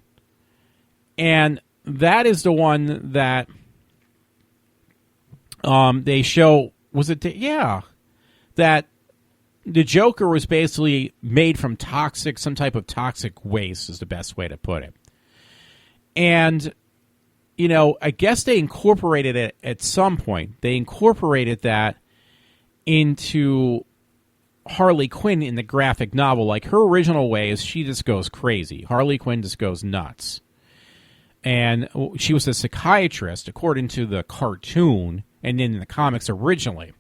And that is the one that they show, that the Joker was basically made from some type of toxic waste is the best way to put it. And, I guess they incorporated it at some point. They incorporated that into Harley Quinn in the graphic novel. Like, her original way is she just goes crazy. Harley Quinn just goes nuts. And she was a psychiatrist, according to the cartoon, and then in the comics originally,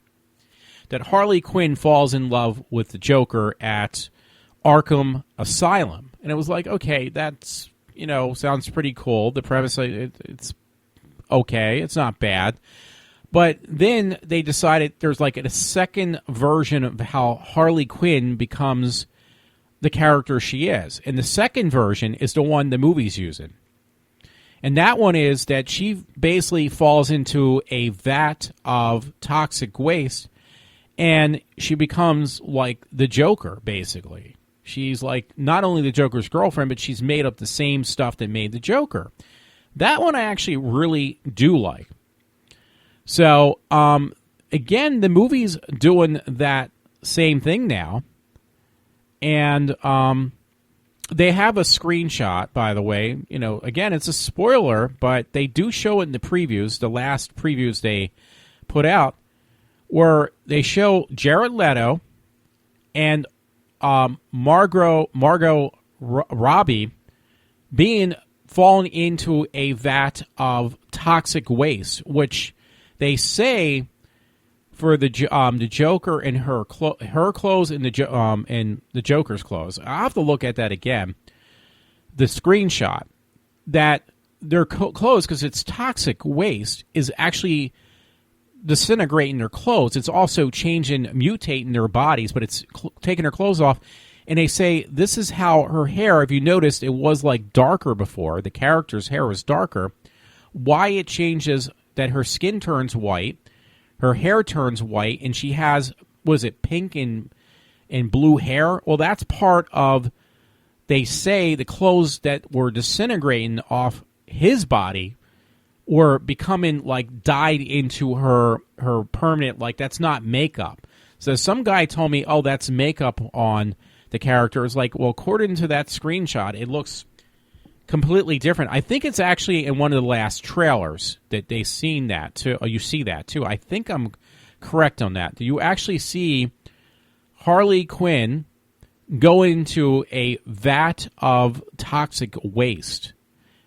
that Harley Quinn falls in love with the Joker at Arkham Asylum. And it was like, okay, that's, sounds pretty cool. The premise, it's okay. It's not bad. But then they decided there's like a second version of how Harley Quinn becomes the character she is. And the second version is the one the movie's using. And that one is that she basically falls into a vat of toxic waste, and she becomes like the Joker, basically. She's like not only the Joker's girlfriend, but she's made up the same stuff that made the Joker. That one I actually really do like. So, again, the movie's doing that same thing now. And they have a screenshot, by the way. Again, it's a spoiler, but they do show it in the previews, the last previews they put out, where they show Jared Leto and Margot Robbie falling into a vat of toxic waste, which they say for the Joker and her clothes and the Joker's clothes. I have to look at that again. The screenshot that their clothes, because it's toxic waste, is actually disintegrating their clothes. It's also mutating their bodies, but it's taking their clothes off. And they say this is how her hair, if you noticed, it was like darker before. The character's hair was darker. Why it changes, that her skin turns white, her hair turns white, and she has, pink and blue hair? Well, that's part of, they say, the clothes that were disintegrating off his body were becoming, like, dyed into her permanent, like, that's not makeup. So some guy told me, oh, that's makeup on the character. It's like, well, according to that screenshot, it looks completely different. I think it's actually in one of the last trailers that they seen that too. You see that too. I think I'm correct on that. You actually see Harley Quinn go into a vat of toxic waste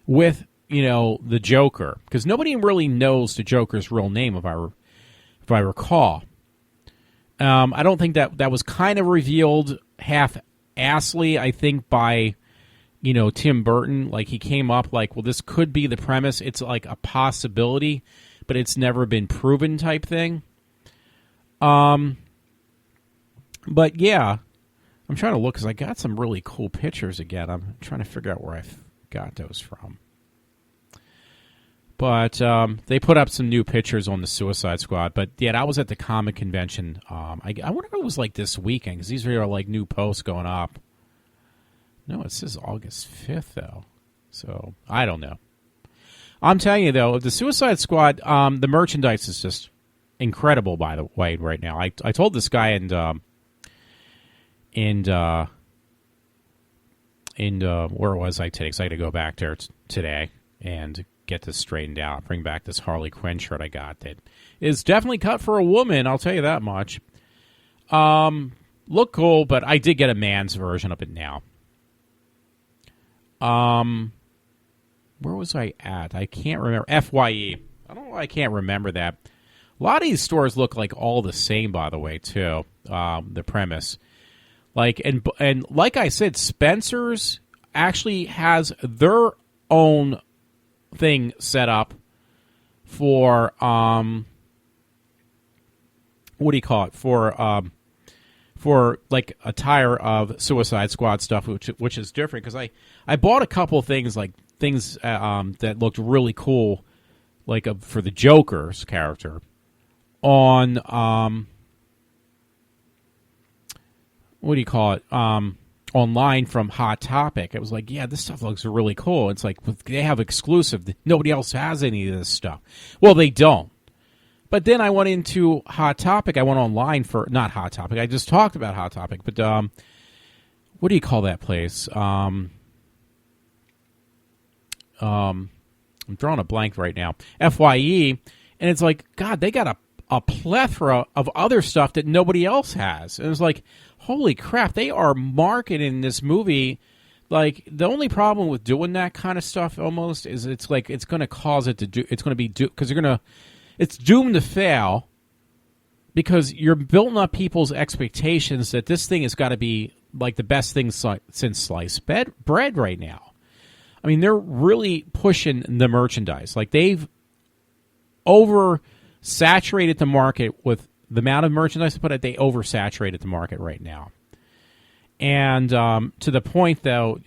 with, the Joker, because nobody really knows the Joker's real name, if I recall. I don't think that was kind of revealed half-assly, I think, by Tim Burton. Like, he came up like, well, this could be the premise. It's like a possibility, but it's never been proven type thing. But yeah, I'm trying to look because I got some really cool pictures again. I'm trying to figure out where I got those from. But they put up some new pictures on the Suicide Squad. But yeah, I was at the comic convention. I wonder if it was like this weekend, because these are like new posts going up. No, it says August 5th, though. So, I don't know. I'm telling you, though, the Suicide Squad, the merchandise is just incredible, by the way, right now. I told this guy where was I today? Because I had to go back there today and get this straightened out. Bring back this Harley Quinn shirt I got that is definitely cut for a woman. I'll tell you that much. Look cool, but I did get a man's version of it now. Where was I at? I can't remember. FYE. I don't know why I can't remember that. A lot of these stores look like all the same, by the way, too. The premise. Like, and like I said, Spencer's actually has their own thing set up for, what do you call it? For like attire of Suicide Squad stuff, which is different, because I bought a couple things that looked really cool, like for the Joker's character on what do you call it? Online from Hot Topic. It was like, yeah, this stuff looks really cool. It's like they have exclusive. Nobody else has any of this stuff. Well, they don't. But then I went into Hot Topic. I went online for, not Hot Topic. I just talked about Hot Topic. But what do you call that place? I'm drawing a blank right now. FYE. And it's like, God, they got a plethora of other stuff that nobody else has. And it's like, holy crap, they are marketing this movie. Like, the only problem with doing that kind of stuff almost is it's like it's going to cause it to do, it's going to be, because you're going to, it's doomed to fail because you're building up people's expectations that this thing has got to be like the best thing since sliced bread right now. I mean, they're really pushing the merchandise. Like, they've oversaturated the market with the amount of merchandise they put out. They oversaturated the market right now. And to the point, though,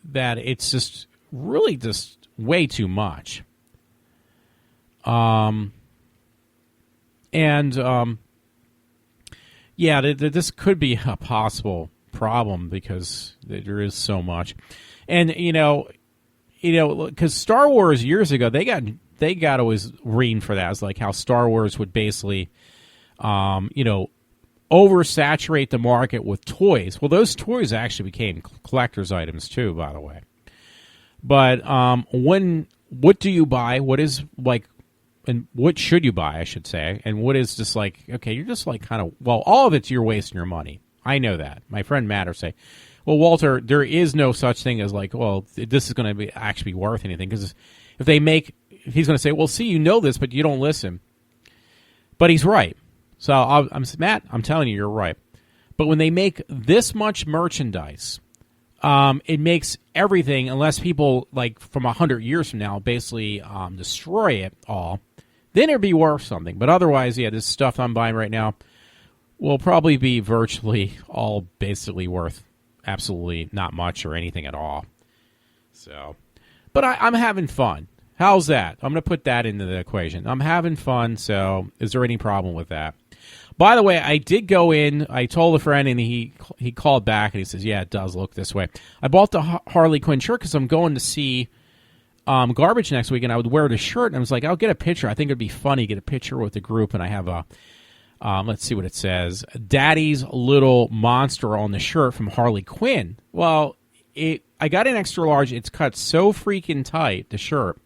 that it's just really just way too much. Yeah, this could be a possible problem because there is so much. And, because Star Wars years ago, they got always reamed for that. It's like how Star Wars would basically, oversaturate the market with toys. Well, those toys actually became collector's items too, by the way. But what do you buy? What is like, and what should you buy, I should say, and what is just like, okay, you're just like kind of, well, all of it's you're wasting your money. I know that. My friend Matt will say, well, Walter, there is no such thing as like, well, this is going to be actually worth anything, because if they make, he's going to say, well, see, you know this, but you don't listen. But he's right. So Matt, I'm telling you, you're right. But when they make this much merchandise, it makes everything, unless people like from 100 years from now basically destroy it all, then it'd be worth something. But otherwise, yeah, this stuff I'm buying right now will probably be virtually all basically worth absolutely not much or anything at all. So, but I'm having fun. How's that? I'm going to put that into the equation. I'm having fun, so is there any problem with that? By the way, I did go in. I told a friend, and he called back, and he says, yeah, it does look this way. I bought the Harley Quinn shirt because I'm going to see Garbage next week, and I would wear the shirt, and I was like, I'll get a picture. I think it would be funny to get a picture with the group, and I have a, let's see what it says, Daddy's Little Monster on the shirt from Harley Quinn. Well, I got an extra large. It's cut so freaking tight, the shirt,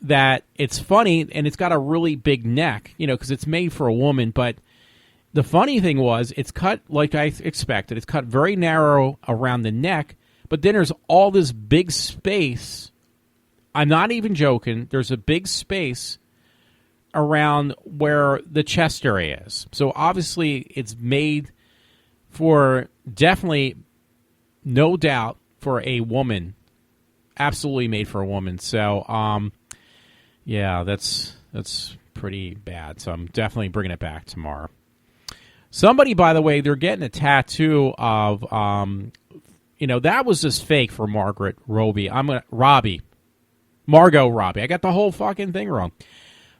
that it's funny, and it's got a really big neck, because it's made for a woman. But the funny thing was, it's cut like I expected. It's cut very narrow around the neck, but then there's all this big space. I'm not even joking. There's a big space around where the chest area is. So obviously it's made for, definitely, no doubt, for a woman. Absolutely made for a woman. So, yeah, that's pretty bad. So I'm definitely bringing it back tomorrow. Somebody, by the way, they're getting a tattoo of, that was just fake for Margot Robbie. Margot Robbie. I got the whole fucking thing wrong.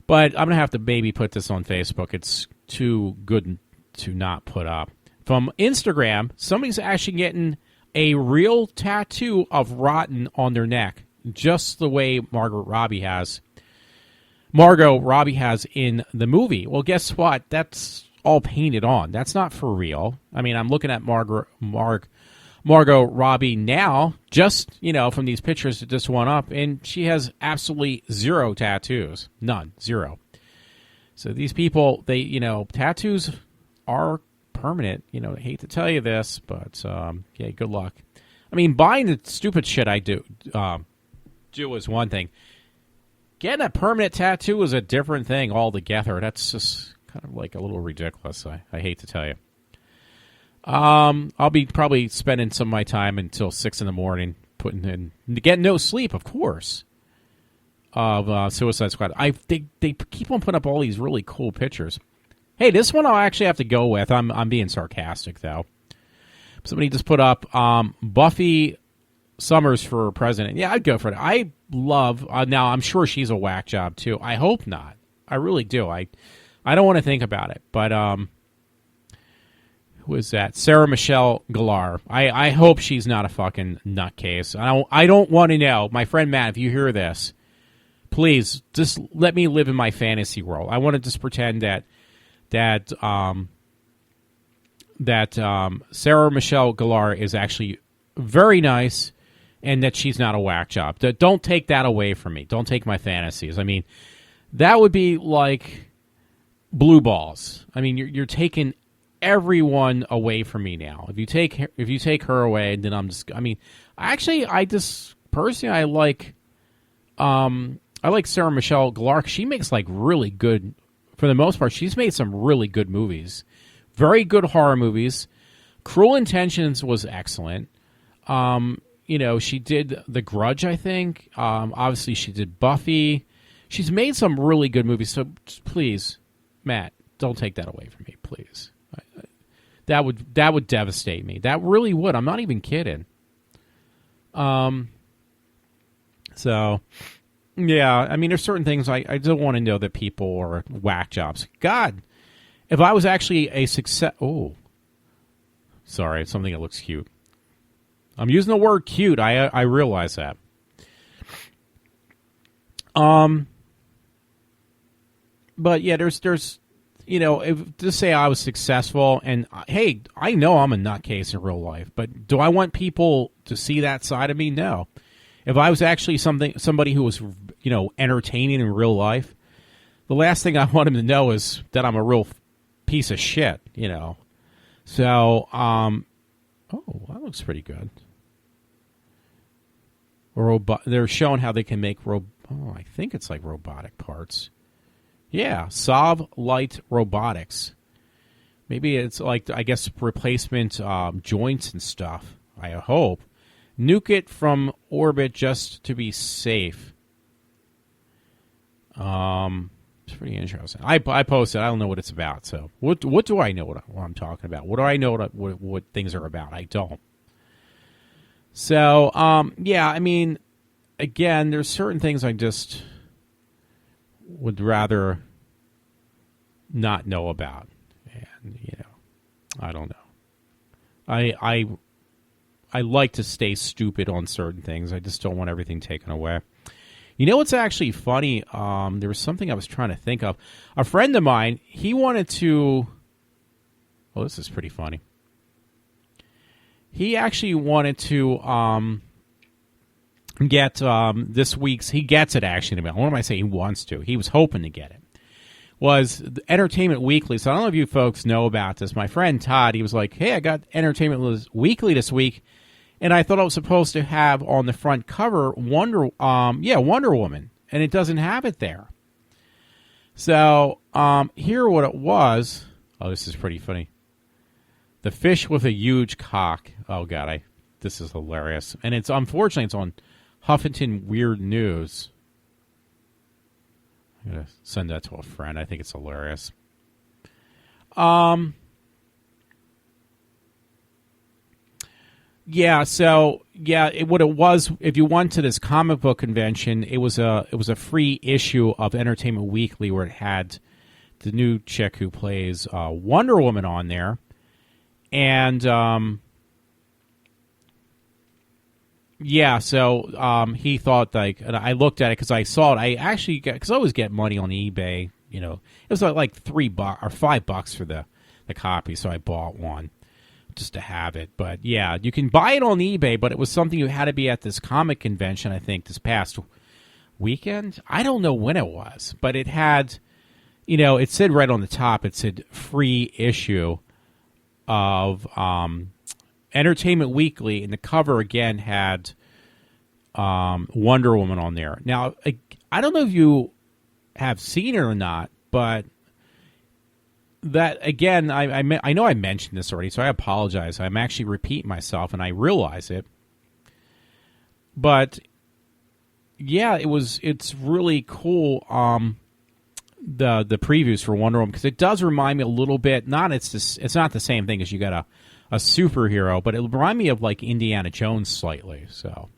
But I'm going to have to maybe put this on Facebook. It's too good to not put up. From Instagram, somebody's actually getting a real tattoo of Rotten on their neck, just the way Margot Robbie has in the movie. Well, guess what? That's all painted on. That's not for real. I mean, I'm looking at Margot Margot Robbie now, just, from these pictures that just went up, and she has absolutely zero tattoos. None. Zero. So these people, they, tattoos are permanent. I hate to tell you this, but, yeah, good luck. I mean, buying the stupid shit I do is one thing. Getting a permanent tattoo is a different thing altogether. That's just kind of like a little ridiculous, I hate to tell you. I'll be probably spending some of my time until 6 a.m. getting no sleep, of course, of Suicide Squad. They keep on putting up all these really cool pictures. Hey, this one I'll actually have to go with. I'm being sarcastic though. Somebody just put up Buffy Summers for president. Yeah, I'd go for it. I love. Now I'm sure she's a whack job too. I hope not. I really do. I don't want to think about it, but who is that? Sarah Michelle Gellar. I hope she's not a fucking nutcase. I don't want to know. My friend Matt, if you hear this, please just let me live in my fantasy world. I want to just pretend that Sarah Michelle Gellar is actually very nice and that she's not a whack job. Don't take that away from me. Don't take my fantasies. I mean, that would be like blue balls. I mean, you're taking everyone away from me now. If you take her away, then I like Sarah Michelle Gellar. She makes like really good, for the most part. She's made some really good movies, very good horror movies. Cruel Intentions was excellent. She did The Grudge, I think. Obviously, she did Buffy. She's made some really good movies. So please, Matt, don't take that away from me, please. That would devastate me. That really would. I'm not even kidding. So, yeah. I mean, there's certain things I don't want to know that people are whack jobs. God, if I was actually a success. Oh, sorry, it's something that looks cute. I'm using the word cute. I realize that. But yeah, there's if just say I was successful, and hey, I know I'm a nutcase in real life, but do I want people to see that side of me? No. If I was actually somebody who was, entertaining in real life, the last thing I want them to know is that I'm a real piece of shit, So, oh, that looks pretty good. They're showing how they can make I think it's like robotic parts. Yeah, Sov Light Robotics. Maybe it's like, I guess, replacement joints and stuff. I hope. Nuke it from orbit just to be safe. It's pretty interesting. I posted. I don't know what it's about. So what do I know what I'm talking about? What do I know what things are about? I don't. So yeah. I mean, again, there's certain things I just would rather not know about, and I don't know. I like to stay stupid on certain things. I just don't want everything taken away. You know what's actually funny? There was something I was trying to think of. A friend of mine, he wanted to. Oh, this is pretty funny. He actually wanted to get this week's. He gets it actually. What am I saying? He wants to. He was hoping to get it. Was Entertainment Weekly. So I don't know if you folks know about this. My friend Todd, he was like, "Hey, I got Entertainment Weekly this week, and I thought I was supposed to have on the front cover Wonder Woman, and it doesn't have it there." So here what it was. Oh, this is pretty funny. The fish with a huge cock. Oh God, this is hilarious, and it's unfortunately it's on Huffington Weird News. I'm going to send that to a friend. I think it's hilarious. Yeah, so what it was, if you went to this comic book convention, it was a free issue of Entertainment Weekly where it had the new chick who plays Wonder Woman on there, and yeah, so he thought, like, and I looked at it because I saw it. I actually because I always get money on eBay. It was like $3 or $5 for the copy, so I bought one. just to have it. But yeah, you can buy it on eBay, but it was something you had to be at this comic convention, I think, this past weekend. I don't know when it was, but it had, it said right on the top, it said free issue of Entertainment Weekly, and the cover again had Wonder Woman on there. Now, I don't know if you have seen it or not, but that, again, I know I mentioned this already, so I apologize. I'm actually repeating myself, and I realize it. But yeah, it's really cool. The previews for Wonder Woman, because it does remind me a little bit. It's not the same thing as you got a superhero, but it remind me of like Indiana Jones slightly. So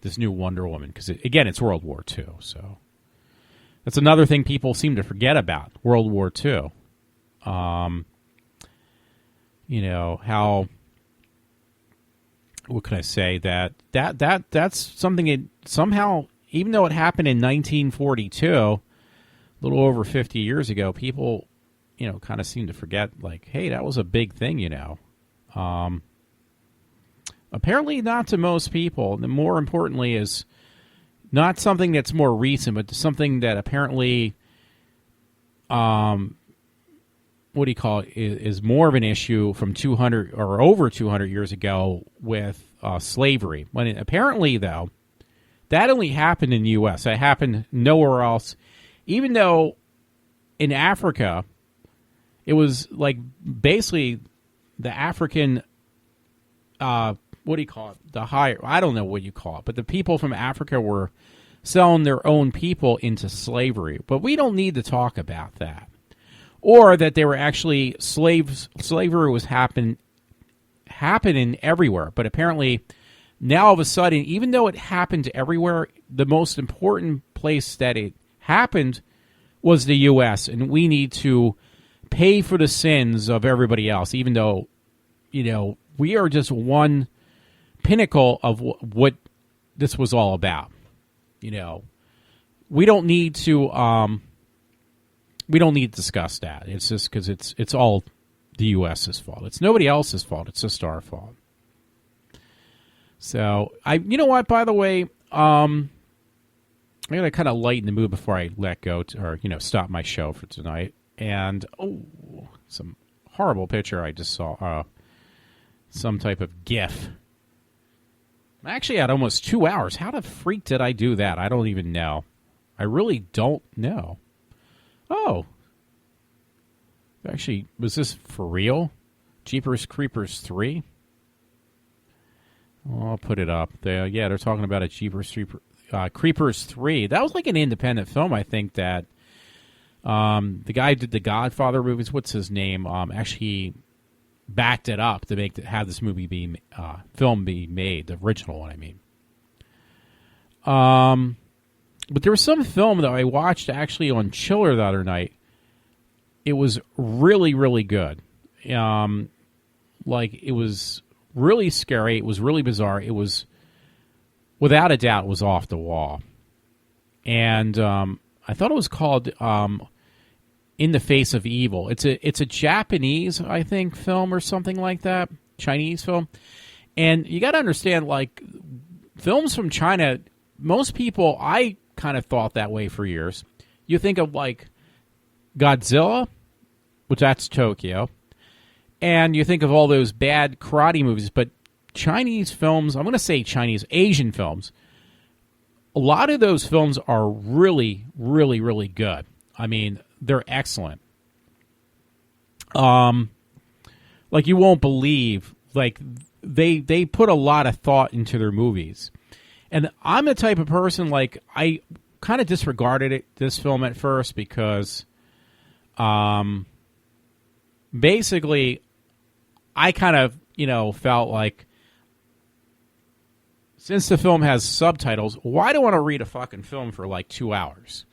this new Wonder Woman, because again, it's World War II. So that's another thing people seem to forget about World War II. How, what can I say, that's something it somehow, even though it happened in 1942, a little over 50 years ago, people, kind of seem to forget, like, hey, that was a big thing, apparently not to most people. And more importantly is not something that's more recent, but something that apparently, is more of an issue from 200 or over 200 years ago with slavery. When apparently, though, that only happened in the U.S. It happened nowhere else. Even though in Africa, it was like basically the African, the higher, I don't know what you call it, but the people from Africa were selling their own people into slavery. But we don't need to talk about that. Or that they were actually slaves. Slavery was happening everywhere. But apparently, now all of a sudden, even though it happened everywhere, the most important place that it happened was the U.S. And we need to pay for the sins of everybody else, even though, we are just one pinnacle of what this was all about. We don't need to... We don't need to discuss that. It's just because it's all the U.S.'s fault. It's nobody else's fault. It's just our fault. So, you know what, by the way, I'm going to kind of lighten the mood before I let go stop my show for tonight. And, some horrible picture I just saw. Some type of GIF. I actually had almost 2 hours. How the freak did I do that? I don't even know. I really don't know. Oh. Actually, was this for real? Jeepers Creepers 3? Well, I'll put it up. They're talking about a Jeepers Creepers 3. That was like an independent film, I think, that the guy who did the Godfather movies, what's his name, actually backed it up to have this movie film be made, the original one, I mean. But there was some film that I watched actually on Chiller the other night. It was really, really good. It was really scary. It was really bizarre. It was, without a doubt, it was off the wall. And I thought it was called In the Face of Evil. It's a Japanese, I think, film or something like that. Chinese film. And you got to understand, like, films from China, most people, I kind of thought that way for years. You think of like Godzilla, which that's Tokyo, and you think of all those bad karate movies, but Chinese films, I'm going to say Asian films, a lot of those films are really, really, really good. I mean, they're excellent. Like you won't believe, like they put a lot of thought into their movies. And I'm the type of person, like, I kind of disregarded this film at first because basically I kind of, felt like since the film has subtitles, why do I want to read a fucking film for like 2 hours?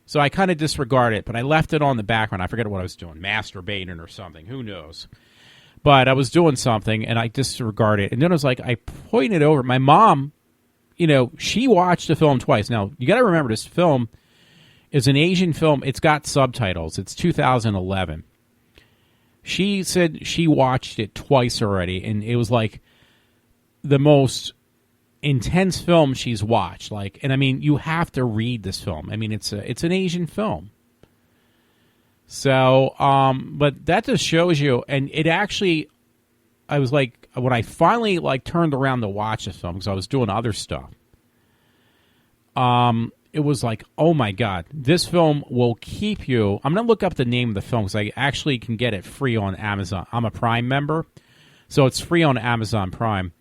So I kind of disregarded it, but I left it on the background. I forget what I was doing, masturbating or something. Who knows? But I was doing something, and I disregarded it. And then I was like, I pointed over. My mom... she watched the film twice. Now, you got to remember, this film is an Asian film. It's got subtitles. It's 2011. She said she watched it twice already, and it was like the most intense film she's watched. Like, and I mean, you have to read this film. I mean, it's an Asian film. So, but that just shows you, and it actually, I was like, when I finally like turned around to watch this film because I was doing other stuff. It was like, oh my God, this film will keep you. I'm going to look up the name of the film because I actually can get it free on Amazon. I'm a Prime member, so it's free on Amazon Prime.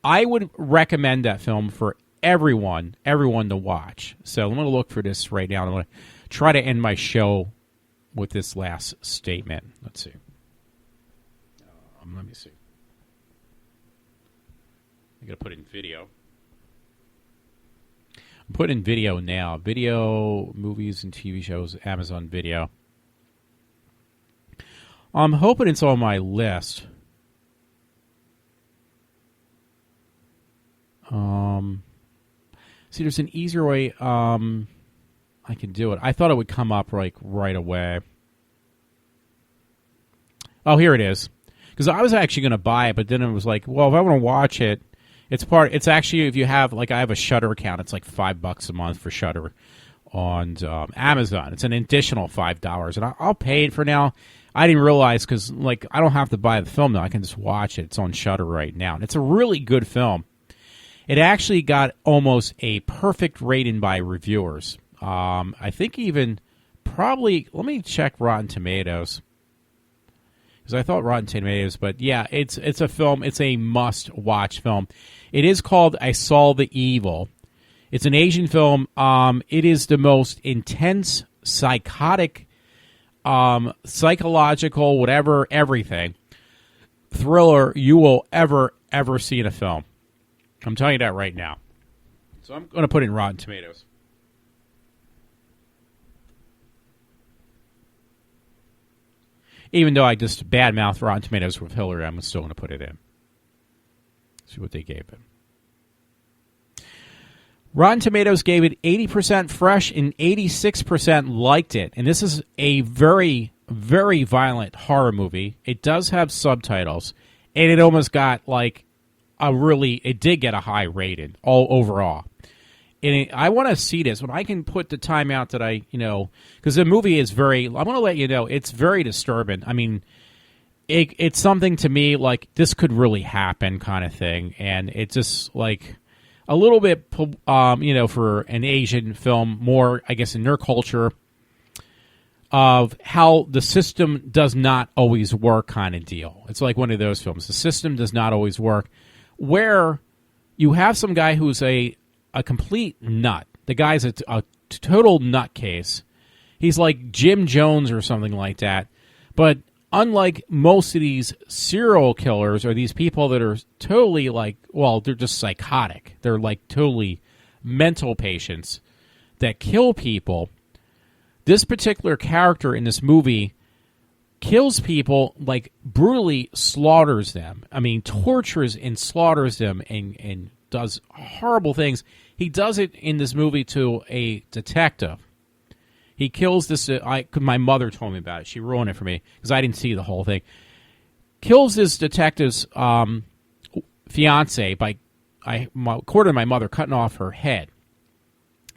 I would recommend that film for everyone to watch. So I'm going to look for this right now. I'm going to try to end my show with this last statement. Let's see. Let me see. I got to put it in video. I'm putting in video now. Video, movies, and TV shows, Amazon Video. I'm hoping it's on my list. See, there's an easier way I can do it. I thought it would come up like right away. Oh, here it is. Because I was actually going to buy it, but then it was like, well, if I want to watch it, it's actually, if you have, like, I have a Shudder account. It's like $5 a month for Shudder on Amazon. It's an additional $5, and I'll pay it for now. I didn't realize because, like, I don't have to buy the film now. I can just watch it. It's on Shudder right now, and it's a really good film. It actually got almost a perfect rating by reviewers. I think even probably, let me check Rotten Tomatoes. Because I thought Rotten Tomatoes, but yeah, it's a film. It's a must-watch film. It is called I Saw the Evil. It's an Asian film. It is the most intense, psychotic, psychological, whatever, everything thriller you will ever see in a film. I'm telling you that right now. So I'm going to put in Rotten Tomatoes. Even though I just badmouth Rotten Tomatoes with Hillary, I'm still going to put it in. See what they gave it. Rotten Tomatoes gave it 80% fresh and 86% liked it. And this is a very, very violent horror movie. It does have subtitles. And it almost got like it did get a high rating all overall. And I want to see this when I can put the time out that because the movie is I want to let you know, it's very disturbing. I mean, it's something to me like this could really happen kind of thing. And it's just like a little bit, for an Asian film, more, I guess, in their culture of how the system does not always work kind of deal. It's like one of those films. The system does not always work, where you have some guy who's a complete nut. The guy's a total nutcase. He's like Jim Jones or something like that. But unlike most of these serial killers or these people that are totally they're just psychotic. They're like totally mental patients that kill people. This particular character in this movie kills people, like brutally slaughters them. I mean, tortures and slaughters them and does horrible things. He does it in this movie to a detective. He kills this. My mother told me about it. She ruined it for me because I didn't see the whole thing. Kills this detective's fiance according to my mother, cutting off her head.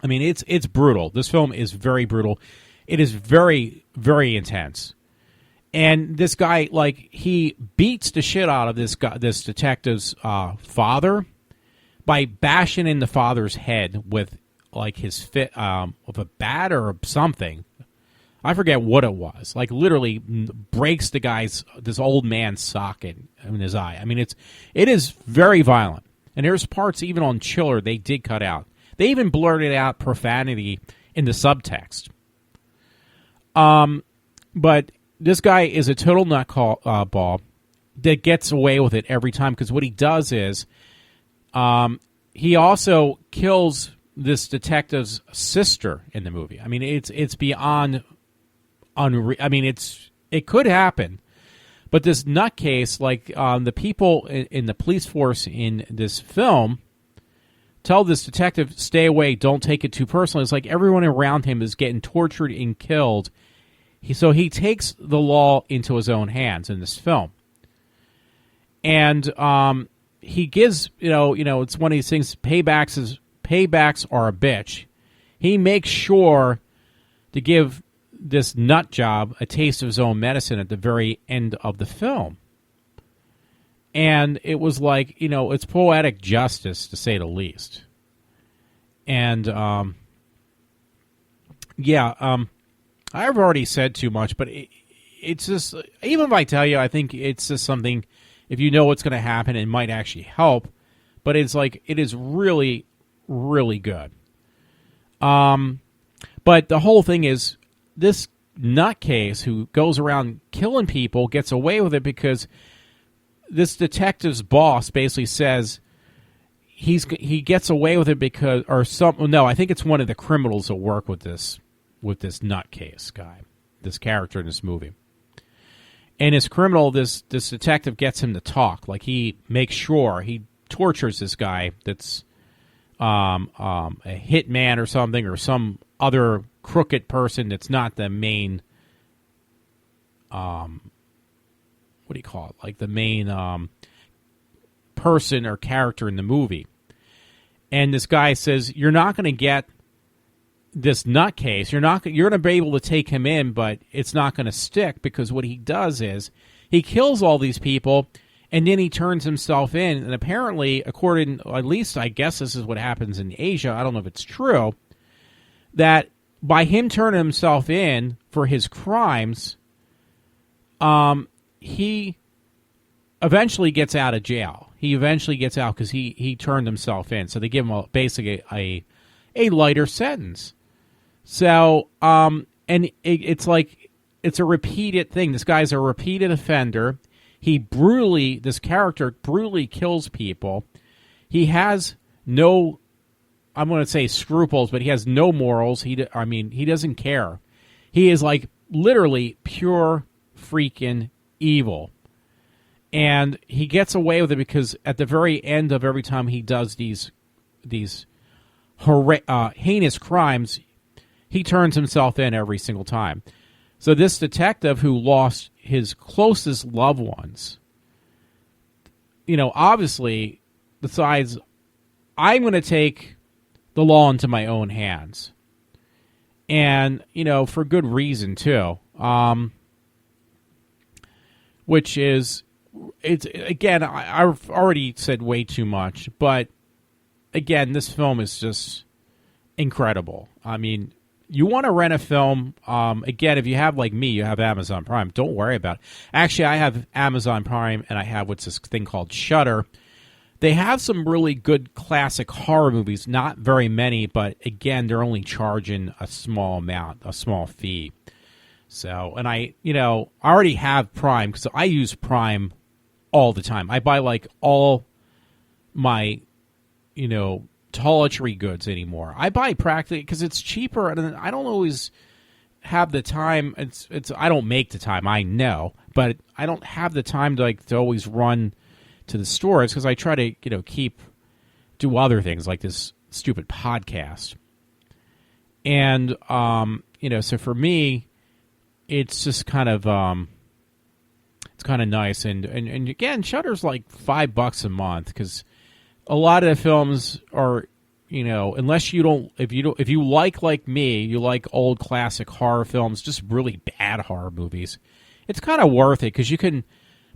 I mean, it's brutal. This film is very brutal. It is very, very intense. And this guy, he beats the shit out of this detective's father by bashing in the father's head with his with a bat or something. I forget what it was. Literally breaks this old man's socket in his eye. I mean, it is very violent. And there's parts even on Chiller they did cut out. They even blurted out profanity in the subtext. But this guy is a total nutball that gets away with it every time, because what he does is he also kills this detective's sister in the movie. I mean, it's beyond unreal. I mean, it could happen, but this nutcase, the people in the police force in this film, tell this detective, stay away, don't take it too personally. It's like everyone around him is getting tortured and killed. He takes the law into his own hands in this film, and he gives it's one of these things. Paybacks are a bitch. He makes sure to give this nut job a taste of his own medicine at the very end of the film. And it was like, it's poetic justice, to say the least. And, I've already said too much, but it's just, even if I tell you, I think it's just something, if you know what's going to happen, it might actually help. But it's like, it is really, really good. But the whole thing is, this nutcase who goes around killing people gets away with it because this detective's boss basically says he gets away with it because, I think it's one of the criminals that work with this nutcase guy, this character in this movie. And this criminal, this detective gets him to talk. Like, he makes sure he tortures this guy that's a hitman or something, or some other crooked person that's not the main what do you call it? Like the main person or character in the movie. And this guy says, "You're not going to get this nutcase. You're going to be able to take him in, but it's not going to stick," because what he does is he kills all these people and then he turns himself in. And apparently, according, at least I guess this is what happens in Asia, I don't know if it's true, that by him turning himself in for his crimes, he eventually gets out of jail. He eventually gets out because he turned himself in. So they give him basically a lighter sentence. So, it's like, it's a repeated thing. This guy's a repeated offender. This character brutally kills people. He has no, I'm going to say scruples, but he has no morals. He doesn't care. He is like literally pure freaking evil. And he gets away with it because at the very end of every time he does these heinous crimes, he turns himself in every single time. So this detective who lost his closest loved ones, obviously decides, I'm going to take the law into my own hands. And, for good reason, too. Which is, it's, again, I've already said way too much, but again, this film is just incredible. I mean, you want to rent a film, again, if you have, like me, you have Amazon Prime, don't worry about it. Actually, I have Amazon Prime, and I have what's this thing called Shudder. They have some really good classic horror movies, not very many, but again, they're only charging a small amount, a small fee. So, and I already have Prime, because I use Prime all the time. I buy, like, all my, toiletry goods anymore. I buy practically because it's cheaper, and I don't always have the time. I don't make the time, I know, but I don't have the time to always run to the stores because I try to do other things like this stupid podcast. And so for me, it's just kind of it's kind of nice, and again, Shudder's like $5 a month because a lot of the films are, unless you don't, if you like me, you like old classic horror films, just really bad horror movies, it's kind of worth it because you can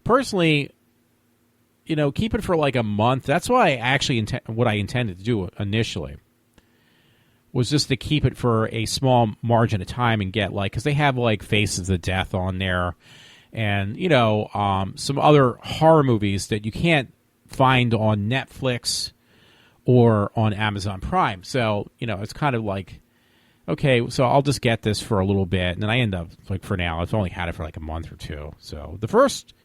personally, keep it for like a month. That's why I actually what I intended to do initially was just to keep it for a small margin of time and get because they have like Faces of Death on there, and some other horror movies that you can't find on Netflix or on Amazon Prime. So, it's kind of like, okay, so I'll just get this for a little bit. And then I end up, for now, I've only had it for like a month or two. So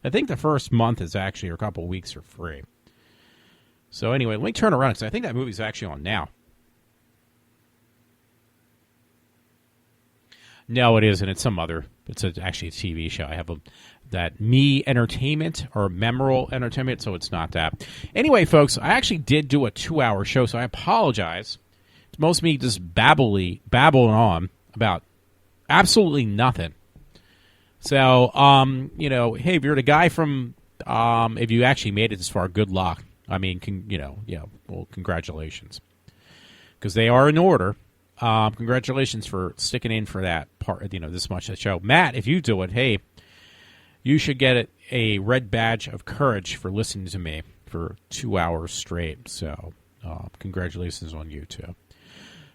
I think the first month is actually, or a couple of weeks are free. So anyway, let me turn around because I think that movie's actually on now. No, it isn't. It's actually a TV show. I have that Me Entertainment or Memorial Entertainment, so it's not that. Anyway, folks, I actually did do a 2-hour show, so I apologize. It's most of me just babbling on about absolutely nothing. So, hey, if you're the guy from, if you actually made it this far, good luck. I mean, congratulations. Because they are in order. Congratulations for sticking in for that part, this much of the show. Matt, if you do it, hey, you should get a red badge of courage for listening to me for 2 hours straight. So, congratulations on you, too.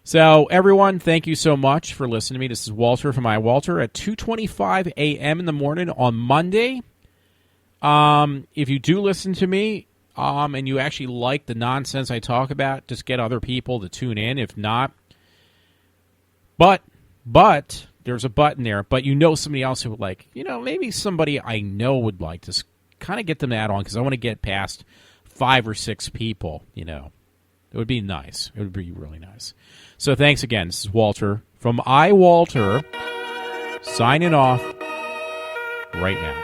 So, everyone, thank you so much for listening to me. This is Walter from iWalter at 2:25 a.m. in the morning on Monday. If you do listen to me and you actually like the nonsense I talk about, just get other people to tune in. If not, but there's a button there. But somebody else who would like, maybe somebody I know would like to kind of get them to add on because I want to get past 5 or 6 people, It would be nice. It would be really nice. So thanks again. This is Walter from iWalter signing off right now.